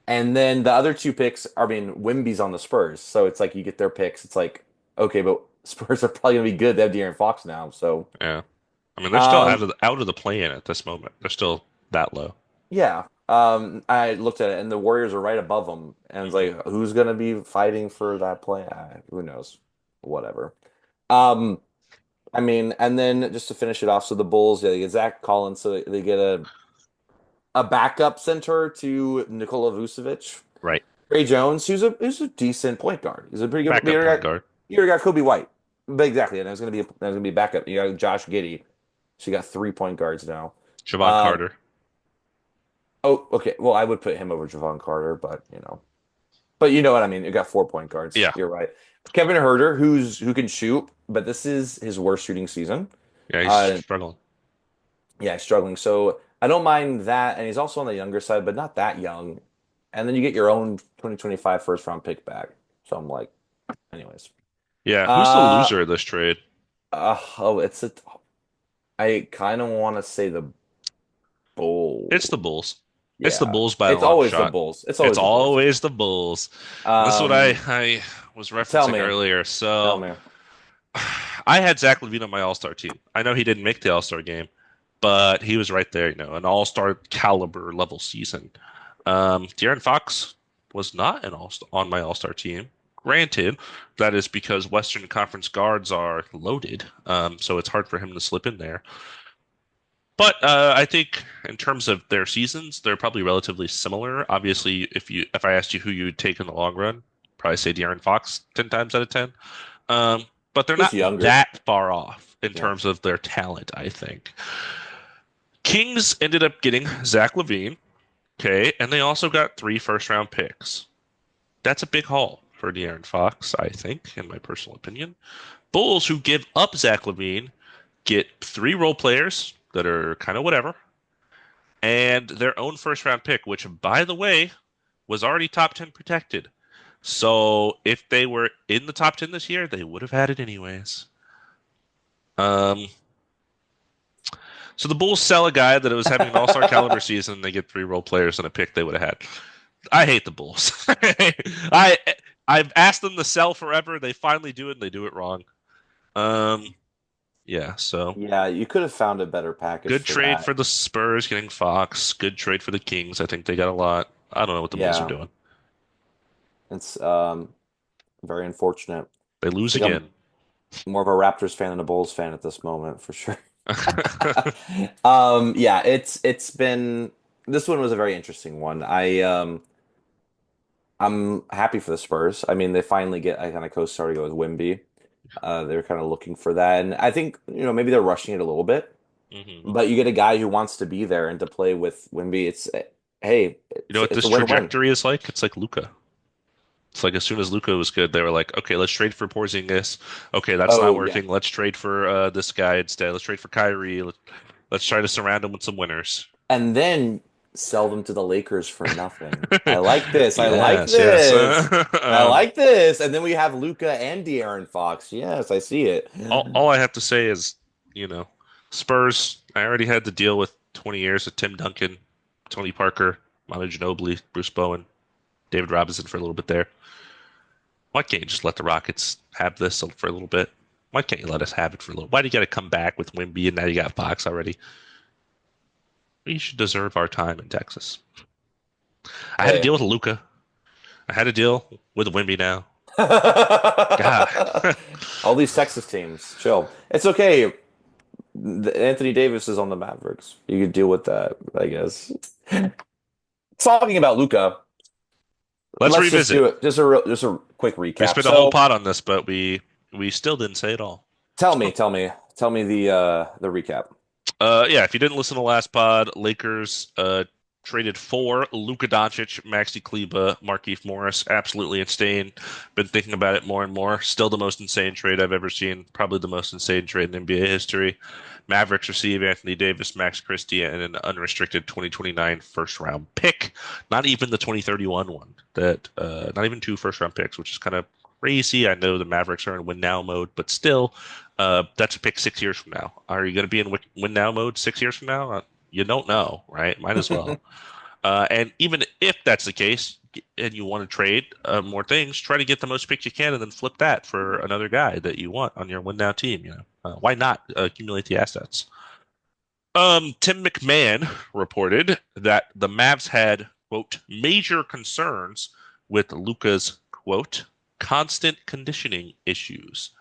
And then the other 2 picks, I mean, Wimby's on the Spurs, so it's like you get their picks. It's like okay, but Spurs are probably going to be good. They have De'Aaron Fox now, so. Yeah. I mean, they're still Um, out of the play-in at this moment. They're still that low. Yeah. I looked at it and the Warriors are right above them. And it's Hmm. like, who's gonna be fighting for that play? Who knows? Whatever. Um, I mean, and then just to finish it off, so the Bulls, yeah, they get Zach Collins, so they get a backup center to Nikola Vucevic. Right. Ray Jones, who's a decent point guard. He's a pretty good. Backup point guard. You already got Kobe White, but exactly, and there's gonna be backup. You got Josh Giddey, so you got 3 point guards now. Javon Um, Carter. oh, okay. Well, I would put him over Javon Carter, but you know what I mean. You got 4 point guards. Yeah. You're right. Kevin Herter, who can shoot, but this is his worst shooting season. Yeah, he's Uh, struggling. yeah, he's struggling. So I don't mind that, and he's also on the younger side, but not that young. And then you get your own 2025 first round pick back. So I'm like, anyways. Yeah. Who's the Uh, loser of this trade? oh, I kind of want to say the It's the Bulls. Bulls. It's the Yeah, Bulls by a it's long always the shot. Bulls. It's It's always the Bulls. always the Bulls. That's what Um, I was tell referencing me, earlier. tell So me. I had Zach LaVine on my All-Star team. I know he didn't make the All-Star game, but he was right there, an All-Star caliber level season. De'Aaron Fox was not on my All-Star team. Granted, that is because Western Conference guards are loaded, so it's hard for him to slip in there. But I think in terms of their seasons, they're probably relatively similar. Obviously, if I asked you who you would take in the long run, probably say De'Aaron Fox 10 times out of 10. Um, but they're Just not younger. that far off in Yeah. terms of their talent, I think. Kings ended up getting Zach LaVine, okay, and they also got 3 first-round picks. That's a big haul for De'Aaron Fox, I think, in my personal opinion. Bulls, who give up Zach LaVine, get 3 role players that are kind of whatever, and their own first-round pick, which, by the way, was already top 10 protected. So if they were in the top 10 this year, they would have had it anyways. Um, so the Bulls sell a guy that was having an all-star caliber season. They get 3 role players and a pick they would have had. I hate the Bulls. I I've asked them to sell forever. They finally do it, and they do it wrong. Um, yeah. So Yeah, you could have found a better package good for trade that. for the Spurs getting Fox. Good trade for the Kings. I think they got a lot. I don't know what the Bulls are Yeah, doing. it's very unfortunate. They I lose think I'm again. more of a Raptors fan than a Bulls fan at this moment for sure. hmm Yeah, it's been this one was a very interesting one. I'm happy for the Spurs. I mean, they finally get a kind of co-star to go with Wimby. They're kind of looking for that, and I think maybe they're rushing it a little bit. But you get a guy who wants to be there and to play with Wimby. Hey, You know what it's a this win-win. trajectory is like? It's like Luka. It's like as soon as Luka was good, they were like, okay, let's trade for Porzingis. Okay, that's not Oh yeah, working. Let's trade for this guy instead. Let's trade for Kyrie. Let's try to surround him with some winners. and then sell them to the Lakers for nothing. I like this. I like Yes, yes. this. I like this. And then we have Luca and De'Aaron Fox. Yes, I see it. All I have to say is, you know, Spurs. I already had to deal with 20 years of Tim Duncan, Tony Parker, Manu Ginobili, Bruce Bowen, David Robinson for a little bit there. Why can't you just let the Rockets have this for a little bit? Why can't you let us have it for a little? Why do you got to come back with Wimby and now you got Fox already? We should deserve our time in Texas. I had to Hey. deal with Luca. I had to deal with Wimby now. God. All these Texas teams, chill. It's okay. Anthony Davis is on the Mavericks. You could deal with that, I guess. Talking about Luca, Let's let's just revisit. do it. Just a quick We recap. spent a whole So, pot on this, but we still didn't say it all. tell me the recap. Yeah, if you didn't listen to the last pod, Lakers traded for Luka Doncic, Maxi Kleber, Markieff Morris. Absolutely insane. Been thinking about it more and more. Still the most insane trade I've ever seen. Probably the most insane trade in NBA history. Mavericks receive Anthony Davis, Max Christie, and an unrestricted 2029 first round pick. Not even the 2031 one. Not even 2 first round picks, which is kind of crazy. I know the Mavericks are in win now mode, but still, that's a pick 6 years from now. Are you going to be in win now mode 6 years from now? You don't know, right? Might as well. And even if that's the case, and you want to trade more things, try to get the most picks you can, and then flip that for another guy that you want on your win now team. Why not accumulate the assets? Tim McMahon reported that the Mavs had quote major concerns with Luka's quote constant conditioning issues.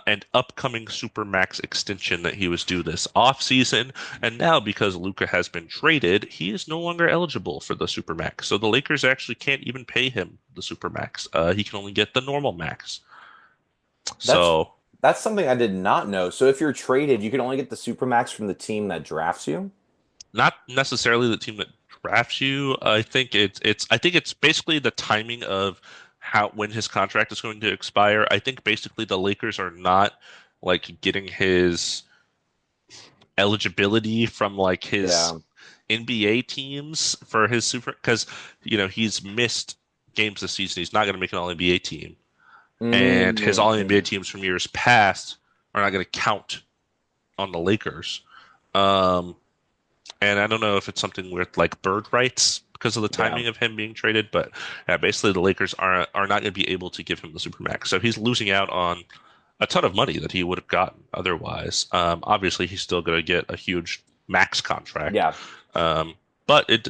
and upcoming Supermax extension that he was due this offseason. And now, because Luka has been traded, he is no longer eligible for the Supermax. So the Lakers actually can't even pay him the Supermax. He can only get the normal max. That's So that's something I did not know. So if you're traded, you can only get the Supermax from the team that drafts you? not necessarily the team that drafts you. I think it's basically the timing of how when his contract is going to expire. I think basically the Lakers are not like getting his eligibility from like his Yeah. NBA teams for his super because he's missed games this season. He's not going to make an All NBA team, and his All NBA Mm-hmm. teams from years past are not going to count on the Lakers. Um, and I don't know if it's something with like bird rights because of the Yeah. timing of him being traded, but basically the Lakers are not going to be able to give him the supermax, so he's losing out on a ton of money that he would have gotten otherwise. Obviously, he's still going to get a huge max contract, Yeah. um, but it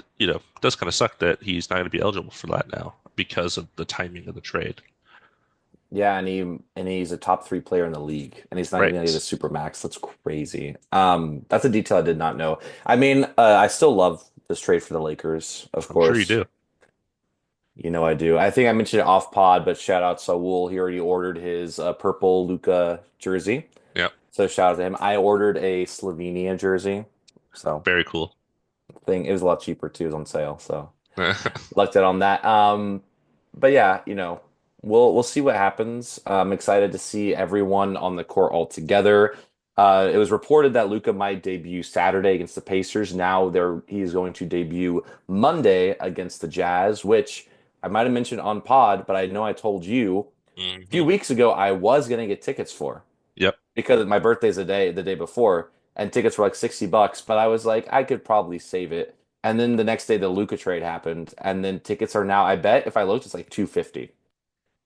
does kind of suck that he's not going to be eligible for that now because of the timing of the trade. Yeah, and he's a top three player in the league, and he's not even gonna get a Right. super max. That's crazy. That's a detail I did not know. I mean, I still love this trade for the Lakers, of I'm sure you course. do. You know I do. I think I mentioned it off pod, but shout out Saul. He already ordered his purple Luka jersey, Yeah. so shout out to him. I ordered a Slovenia jersey, so Very cool. thing it was a lot cheaper too. It was on sale, so. Lucked out on that. But yeah, we'll see what happens. I'm excited to see everyone on the court all together. It was reported that Luka might debut Saturday against the Pacers. Now he is going to debut Monday against the Jazz, which I might have mentioned on pod, but I know I told you a few Hmm. weeks ago I was gonna get tickets for Yep. because my birthday's the day before, and tickets were like $60, but I was like, I could probably save it. And then the next day the Luka trade happened, and then tickets are now, I bet if I looked, it's like 250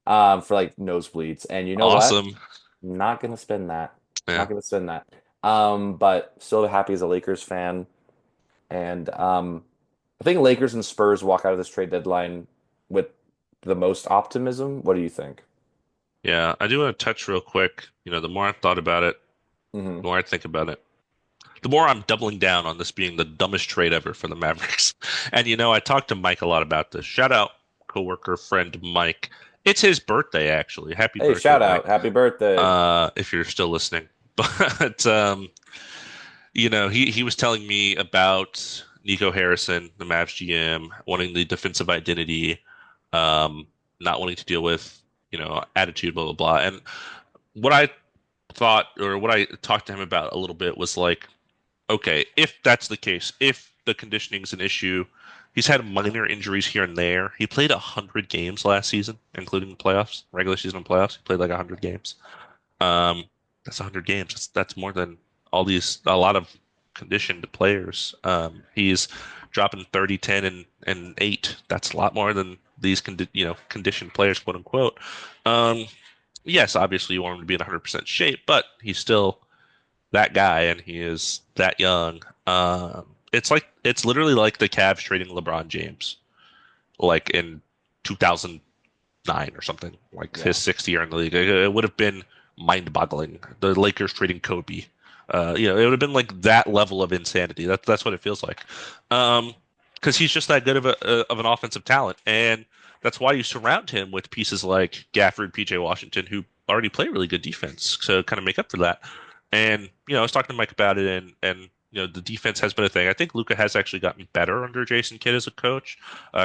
for like nosebleeds. And you know what? Awesome. Not gonna spend that. Yeah. Not gonna spend that. But still happy as a Lakers fan. And I think Lakers and Spurs walk out of this trade deadline with the most optimism. What do you think? Yeah. I do want to touch real quick. The more I've thought about it, Hmm. the more I think about it, the more I'm doubling down on this being the dumbest trade ever for the Mavericks. And I talked to Mike a lot about this. Shout out coworker friend Mike. It's his birthday actually. Happy Hey, birthday, shout Mike. out. Happy birthday. If you're still listening. But he was telling me about Nico Harrison, the Mavs GM, wanting the defensive identity, um, not wanting to deal with, attitude, blah blah blah. And what I thought or what I talked to him about a little bit was like, okay, if that's the case, if the conditioning is an issue, he's had minor injuries here and there. He played 100 games last season, including the playoffs, regular season and playoffs. He played like 100 games. Um, that's 100 games. That's more than a lot of conditioned players. He's dropping 30, 10, and 8. That's a lot more than these conditioned players, quote unquote. Um, yes, obviously you want him to be in 100% shape, but he's still that guy and he is that young. It's literally like the Cavs trading LeBron James like in 2009 or something, like his Yeah. sixth year in the league. It would have been mind-boggling. The Lakers trading Kobe. It would have been like that level of insanity. That's what it feels like. Because he's just that good of an offensive talent, and that's why you surround him with pieces like Gafford, PJ Washington, who already play really good defense to kind of make up for that. And I was talking to Mike about it, and the defense has been a thing. I think Luka has actually gotten better under Jason Kidd as a coach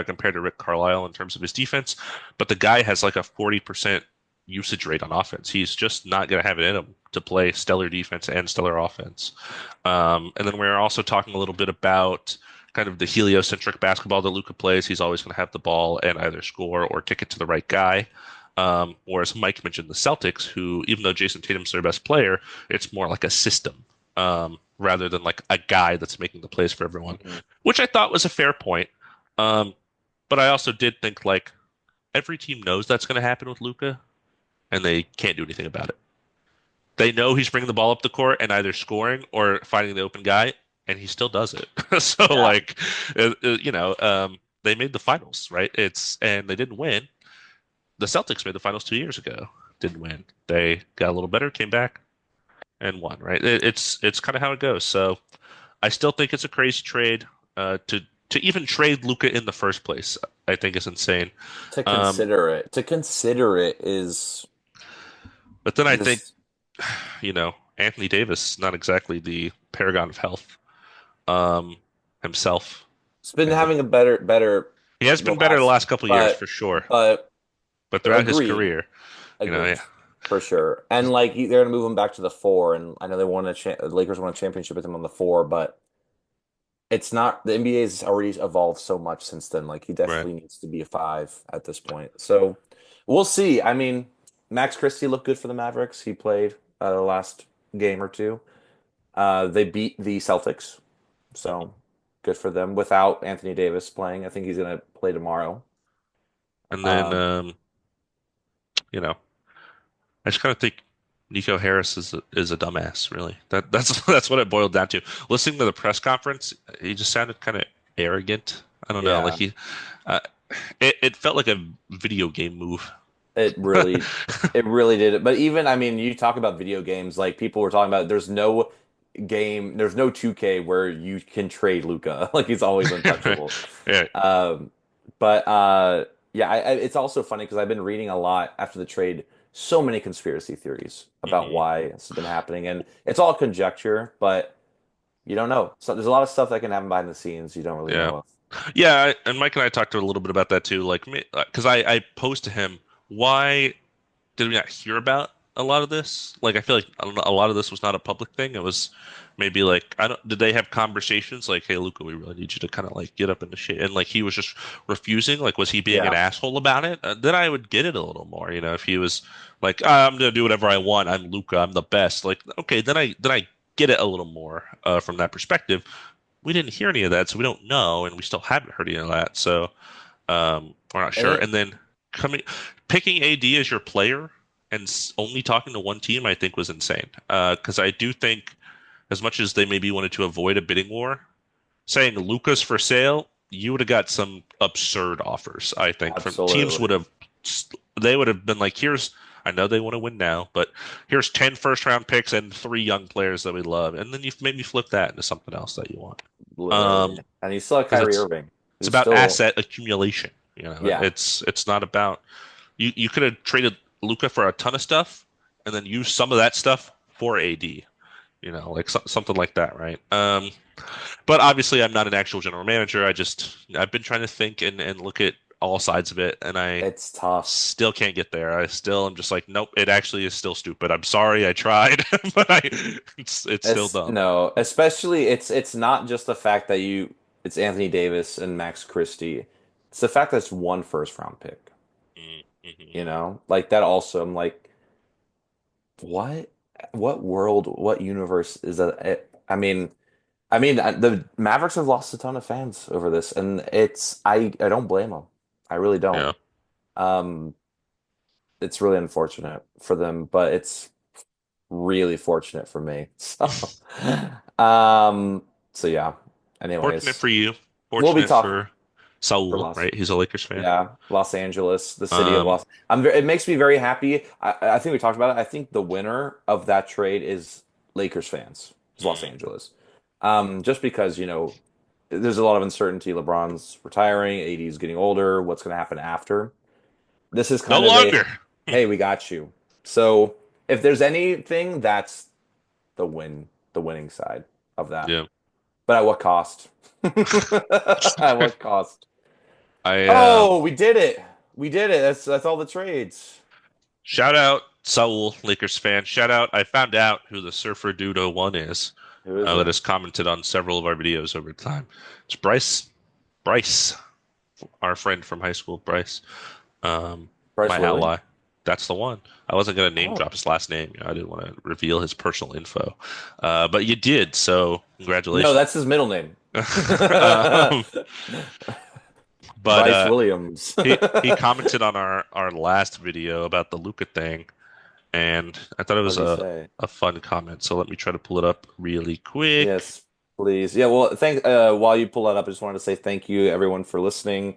compared to Rick Carlisle in terms of his defense, but the guy has like a 40% usage rate on offense. He's just not going to have it in him to play stellar defense and stellar offense. And then we're also talking a little bit about kind of the heliocentric basketball that Luka plays. He's always going to have the ball and either score or kick it to the right guy. Whereas Mike mentioned the Celtics, who, even though Jason Tatum's their best player, it's more like a system rather than like a guy that's making the plays for everyone, Mhm. which I thought was a fair point. Um, but I also did think like every team knows that's going to happen with Luka, and they can't do anything about it. They know he's bringing the ball up the court and either scoring or finding the open guy, and he still does it. So Yeah. like, they made the finals, right? And they didn't win. The Celtics made the finals 2 years ago. didn't win. They got a little better, came back and won, right? It's kind of how it goes. So I still think it's a crazy trade. To even trade Luka in the first place, I think is insane. Um, To consider it is but then I think, just Anthony Davis is not exactly the paragon of health um, himself. it's been And having a better he has the been better the last, last couple of years for but sure. but But throughout his agreed, career, agreed yeah, for sure. And like they're gonna move him back to the four, and I know they won the Lakers won a championship with him on the four, but it's not the NBA has already evolved so much since then. Like he right. definitely needs to be a five at this point. So we'll see. I mean, Max Christie looked good for the Mavericks. He played the last game or two. They beat the Celtics, Mhm. so good for them without Anthony Davis playing. I think he's gonna play tomorrow. And then, Um, you know, I just kind of think Nico Harris is a dumbass, really. That's that's what it boiled down to. Listening to the press conference, he just sounded kind of arrogant. I don't know, like yeah, he, uh, it felt like a video game move. it really, it really did it. But even, I mean, you talk about video games, like people were talking about, there's no 2K where you can trade Luka. Like he's always untouchable. Yeah. Um, but yeah, it's also funny because I've been reading a lot after the trade, so many conspiracy theories about hmm why it's been happening, and it's all conjecture, but you don't know. So there's a lot of stuff that can happen behind the scenes you don't really Yeah. know of. Yeah, and Mike and I talked a little bit about that too. Like, because I posed to him, why did we not hear about a lot of this? Like, I feel like I don't know, a lot of this was not a public thing. It was maybe like I don't. Did they have conversations like, "Hey, Luca, we really need you to kind of like get up in the shit," and like he was just refusing? Like, was he being an Yeah, asshole about it? Then I would get it a little more. If he was like, "I'm gonna do whatever I want. I'm Luca. I'm the best." Like, okay, then I get it a little more from that perspective. We didn't hear any of that, so we don't know, and we still haven't heard any of that. So we're not and sure. And then coming, picking AD as your player and only talking to one team, I think was insane. Because I do think, as much as they maybe wanted to avoid a bidding war, saying Luca's for sale, you would have got some absurd offers. I think from teams would absolutely. have, they would have been like, here's. I know they want to win now, but here's 10 first round picks and three young players that we love. And then you've maybe flip that into something else that you want. Literally. Um, And he's still at because Kyrie it's Irving, it's who's about still, asset accumulation. yeah. It's not about you could have traded Luca for a ton of stuff and then used some of that stuff for AD, like something like that, right? But obviously I'm not an actual general manager. I've been trying to think and look at all sides of it and I It's tough. still can't get there. I still am just like, nope, it actually is still stupid. I'm sorry I tried, but it's still It's dumb. no, especially it's not just the fact that it's Anthony Davis and Max Christie. It's the fact that it's one first round pick. Mm-hmm. Like that also. I'm like, what? What world? What universe is that? The Mavericks have lost a ton of fans over this, and I don't blame them. I really don't. Yeah. Um, it's really unfortunate for them, but it's really fortunate for me. Um, so yeah. Fortunate Anyways, for you. we'll be Fortunate talking for for Saul, Los. right? He's a Lakers fan. Yeah, Los Angeles, the city of Um, Los. It makes me very happy. I think we talked about it. I think the winner of that trade is Lakers fans. Is Los mm, Angeles. Just because there's a lot of uncertainty. LeBron's retiring, AD's getting older. What's going to happen after? This is no kind of longer. hey, we got you. So if there's anything, that's the winning side of that. Yeah. But at what cost? At what cost? I Oh, we did it. We did it. That's all the trades. shout out Saul, Lakers fan. Shout out. I found out who the Surfer Dudo one is. Who is That it? has commented on several of our videos over time. It's Bryce. Bryce, our friend from high school, Bryce. Bryce My Willie? ally. That's the one. I wasn't gonna name Oh. drop his last name. I didn't want to reveal his personal info, but you did. So No, congratulations. that's his middle name. um, but Bryce Williams. he commented on our last video about the Luca thing, and I thought it What was did he say? a fun comment. So let me try to pull it up really quick. Yes, please. Yeah, well, while you pull that up, I just wanted to say thank you everyone for listening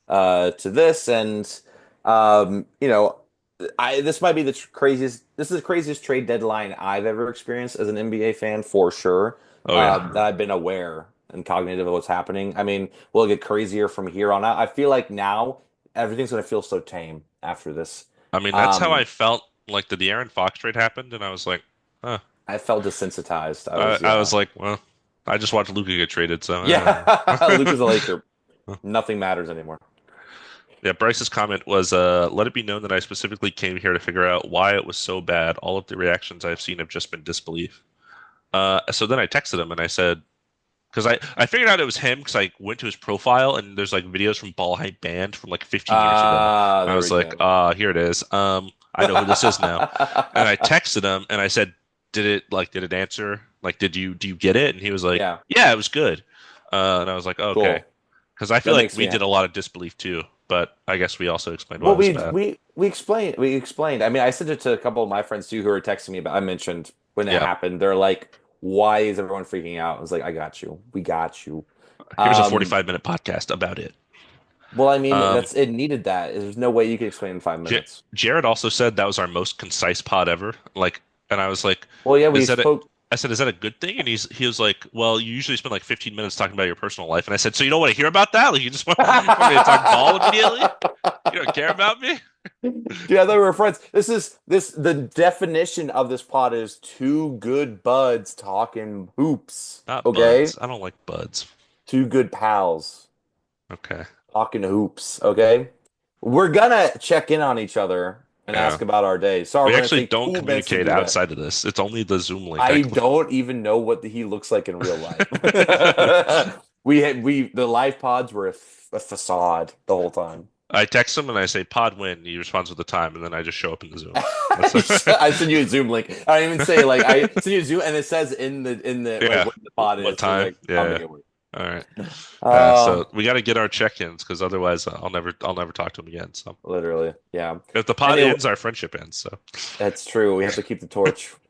to this and you know this might be the craziest. This is the craziest trade deadline I've ever experienced as an NBA fan for sure. Oh yeah. That I've been aware and cognitive of what's happening. I mean, will it get crazier from here on out? I feel like now everything's gonna feel so tame after this. I mean, that's how I Um, felt like the De'Aaron Fox trade happened, and I was like, huh. I felt desensitized. I I, was, I was yeah, like, well, I just watched Luka get traded, so yeah. Luka's a Laker. Nothing matters anymore. Yeah, Bryce's comment was, let it be known that I specifically came here to figure out why it was so bad. All of the reactions I've seen have just been disbelief. So then I texted him and I said, because I figured out it was him because I went to his profile and there's like videos from Ball Hype Band from like 15 years ago. Ah, And I there was we like, go. here it is. I know who this is now. And I texted him and I said, did it answer? Like, do you get it? And he was like, Yeah, yeah, it was good. And I was like, oh, okay. cool. Because I feel That like makes we me did a lot of disbelief too, but I guess we also explained why Well, it was so bad. we explained. I mean, I sent it to a couple of my friends too who were texting me about. I mentioned when it Yeah. happened. They're like, "Why is everyone freaking out?" I was like, "I got you. We got you." Here's a Um, 45-minute podcast about it. well, I mean, Um, that's it needed that. There's no way you can explain in 5 minutes. Jared also said that was our most concise pod ever. Like, and I was like, Well, yeah, we is that a, spoke. I said, is that a good thing? And he was like, well, you usually spend like 15 minutes talking about your personal life. And I said, so you don't want to hear about that? Like, you just want me to talk ball immediately? You don't care about me? Yeah, they were friends. This the definition of this plot is two good buds talking hoops. Not Okay, buds. I don't like buds. two good pals. Okay. Talking hoops, okay? We're gonna check in on each other and Yeah. ask about our day. Sorry, We we're gonna actually take don't 2 minutes to communicate do that. outside of this. It's only the Zoom link. I don't even know what he looks like in real life. I We the live pods were a facade the whole time. I text him and I say pod win. He responds with the time, and then I just show up in the Zoom. That's it. I send you a Zoom link. I don't even say like I send you a Zoom and it says in the like Yeah. what the pod What is. So time? like I'll Yeah. make it work. All right. Oh, So we got to get our check-ins because otherwise I'll never talk to him again. So literally, yeah. if the pod Anyway, ends, our friendship ends. So that's true. We have to keep the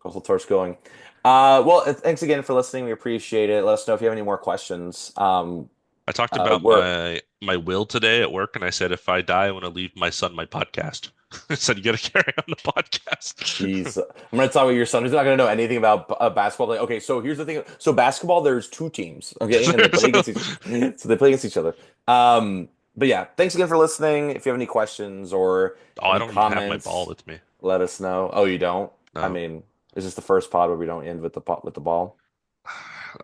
whole torch going. Well, thanks again for listening. We appreciate it. Let us know if you have any more questions. I talked about We're my will today at work, and I said if I die, I want to leave my son my podcast. I said you got to carry on the podcast. Jeez, I'm going to talk about your son. He's not going to know anything about basketball. Like, okay, so here's the thing. So basketball, there's two teams, okay, and they play against so they play against each other. But yeah, thanks again for listening. If you have any questions or Oh, I any don't even have my ball comments, with me. let us know. Oh, you don't? I No. mean, is this the first pod where we don't end with the pot with the ball?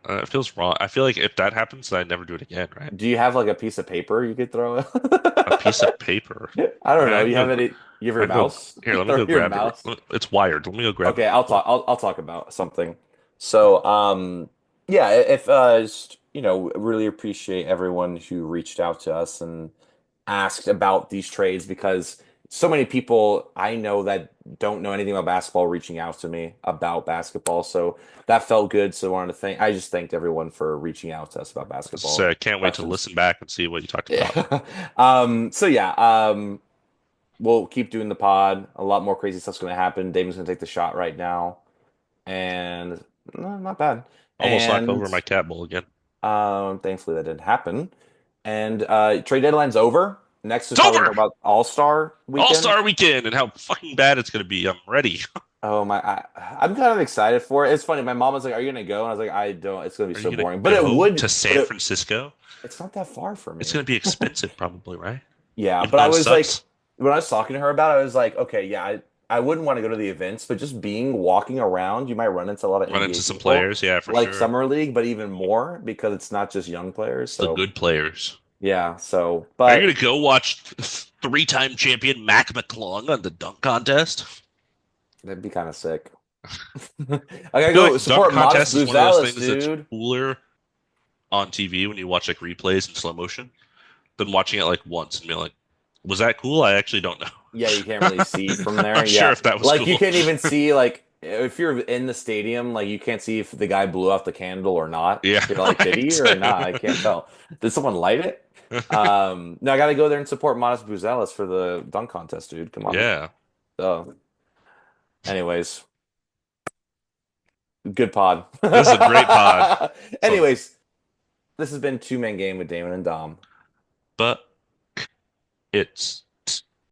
It feels wrong. I feel like if that happens, then I never do it again, right? Do you have like a piece of paper you could throw? A piece of paper. I All don't right, know. I can You go. have any? You have I your can go. mouse? Here, let me Throw go your grab it. mouse. It's wired. Let me go grab Okay, it real I'll quick. talk. I'll talk about something. So, yeah, if just, really appreciate everyone who reached out to us and asked about these trades because so many people I know that don't know anything about basketball reaching out to me about basketball. So that felt good. So I wanted to I just thanked everyone for reaching out to us about So basketball I can't wait to questions. listen back and see what you talked about. Yeah. So yeah, we'll keep doing the pod. A lot more crazy stuff's going to happen. Damon's going to take the shot right now, and no, not bad. Almost knocked And over my cat bowl again. thankfully that didn't happen. And trade deadline's over. Next is It's probably over. gonna talk about All-Star weekend. All-Star weekend and how fucking bad it's gonna be. I'm ready. Oh my, I'm kind of excited for it. It's funny. My mom was like, "Are you gonna go?" And I was like, "I don't. It's gonna be Are so you gonna boring." But it go would. to But San Francisco? it's not that far for It's me. gonna be expensive, probably, right? Yeah, Even but I though it was like, sucks. when I was talking to her about it, I was like, okay, yeah, I wouldn't want to go to the events, but just walking around, you might run into a lot of Run NBA into some people, players, yeah, for like sure. Summer League, but even more because it's not just young players. It's the So good players. yeah, so Are you but gonna go watch three-time champion Mac McClung on the dunk contest? that'd be kind of sick. I gotta I feel go like dunk support Modest contest is one of those Buzalis, things that's dude. cooler on TV when you watch like replays in slow motion than watching it like once and being like, was that cool? I actually don't know. Yeah, you can't really see from I'm there. not sure Yeah, if that was like you cool. can't even see like if you're in the stadium, like you can't see if the guy blew out the candle or not. Yeah, You're like, did he right. or not? I can't tell. Did someone light it? No, I gotta go there and support Modest Buzalis for the dunk contest, dude. Come on. Yeah, Anyways, good pod. this is a great pod. So, Anyways, this has been Two Man Game with Damon and Dom. but it's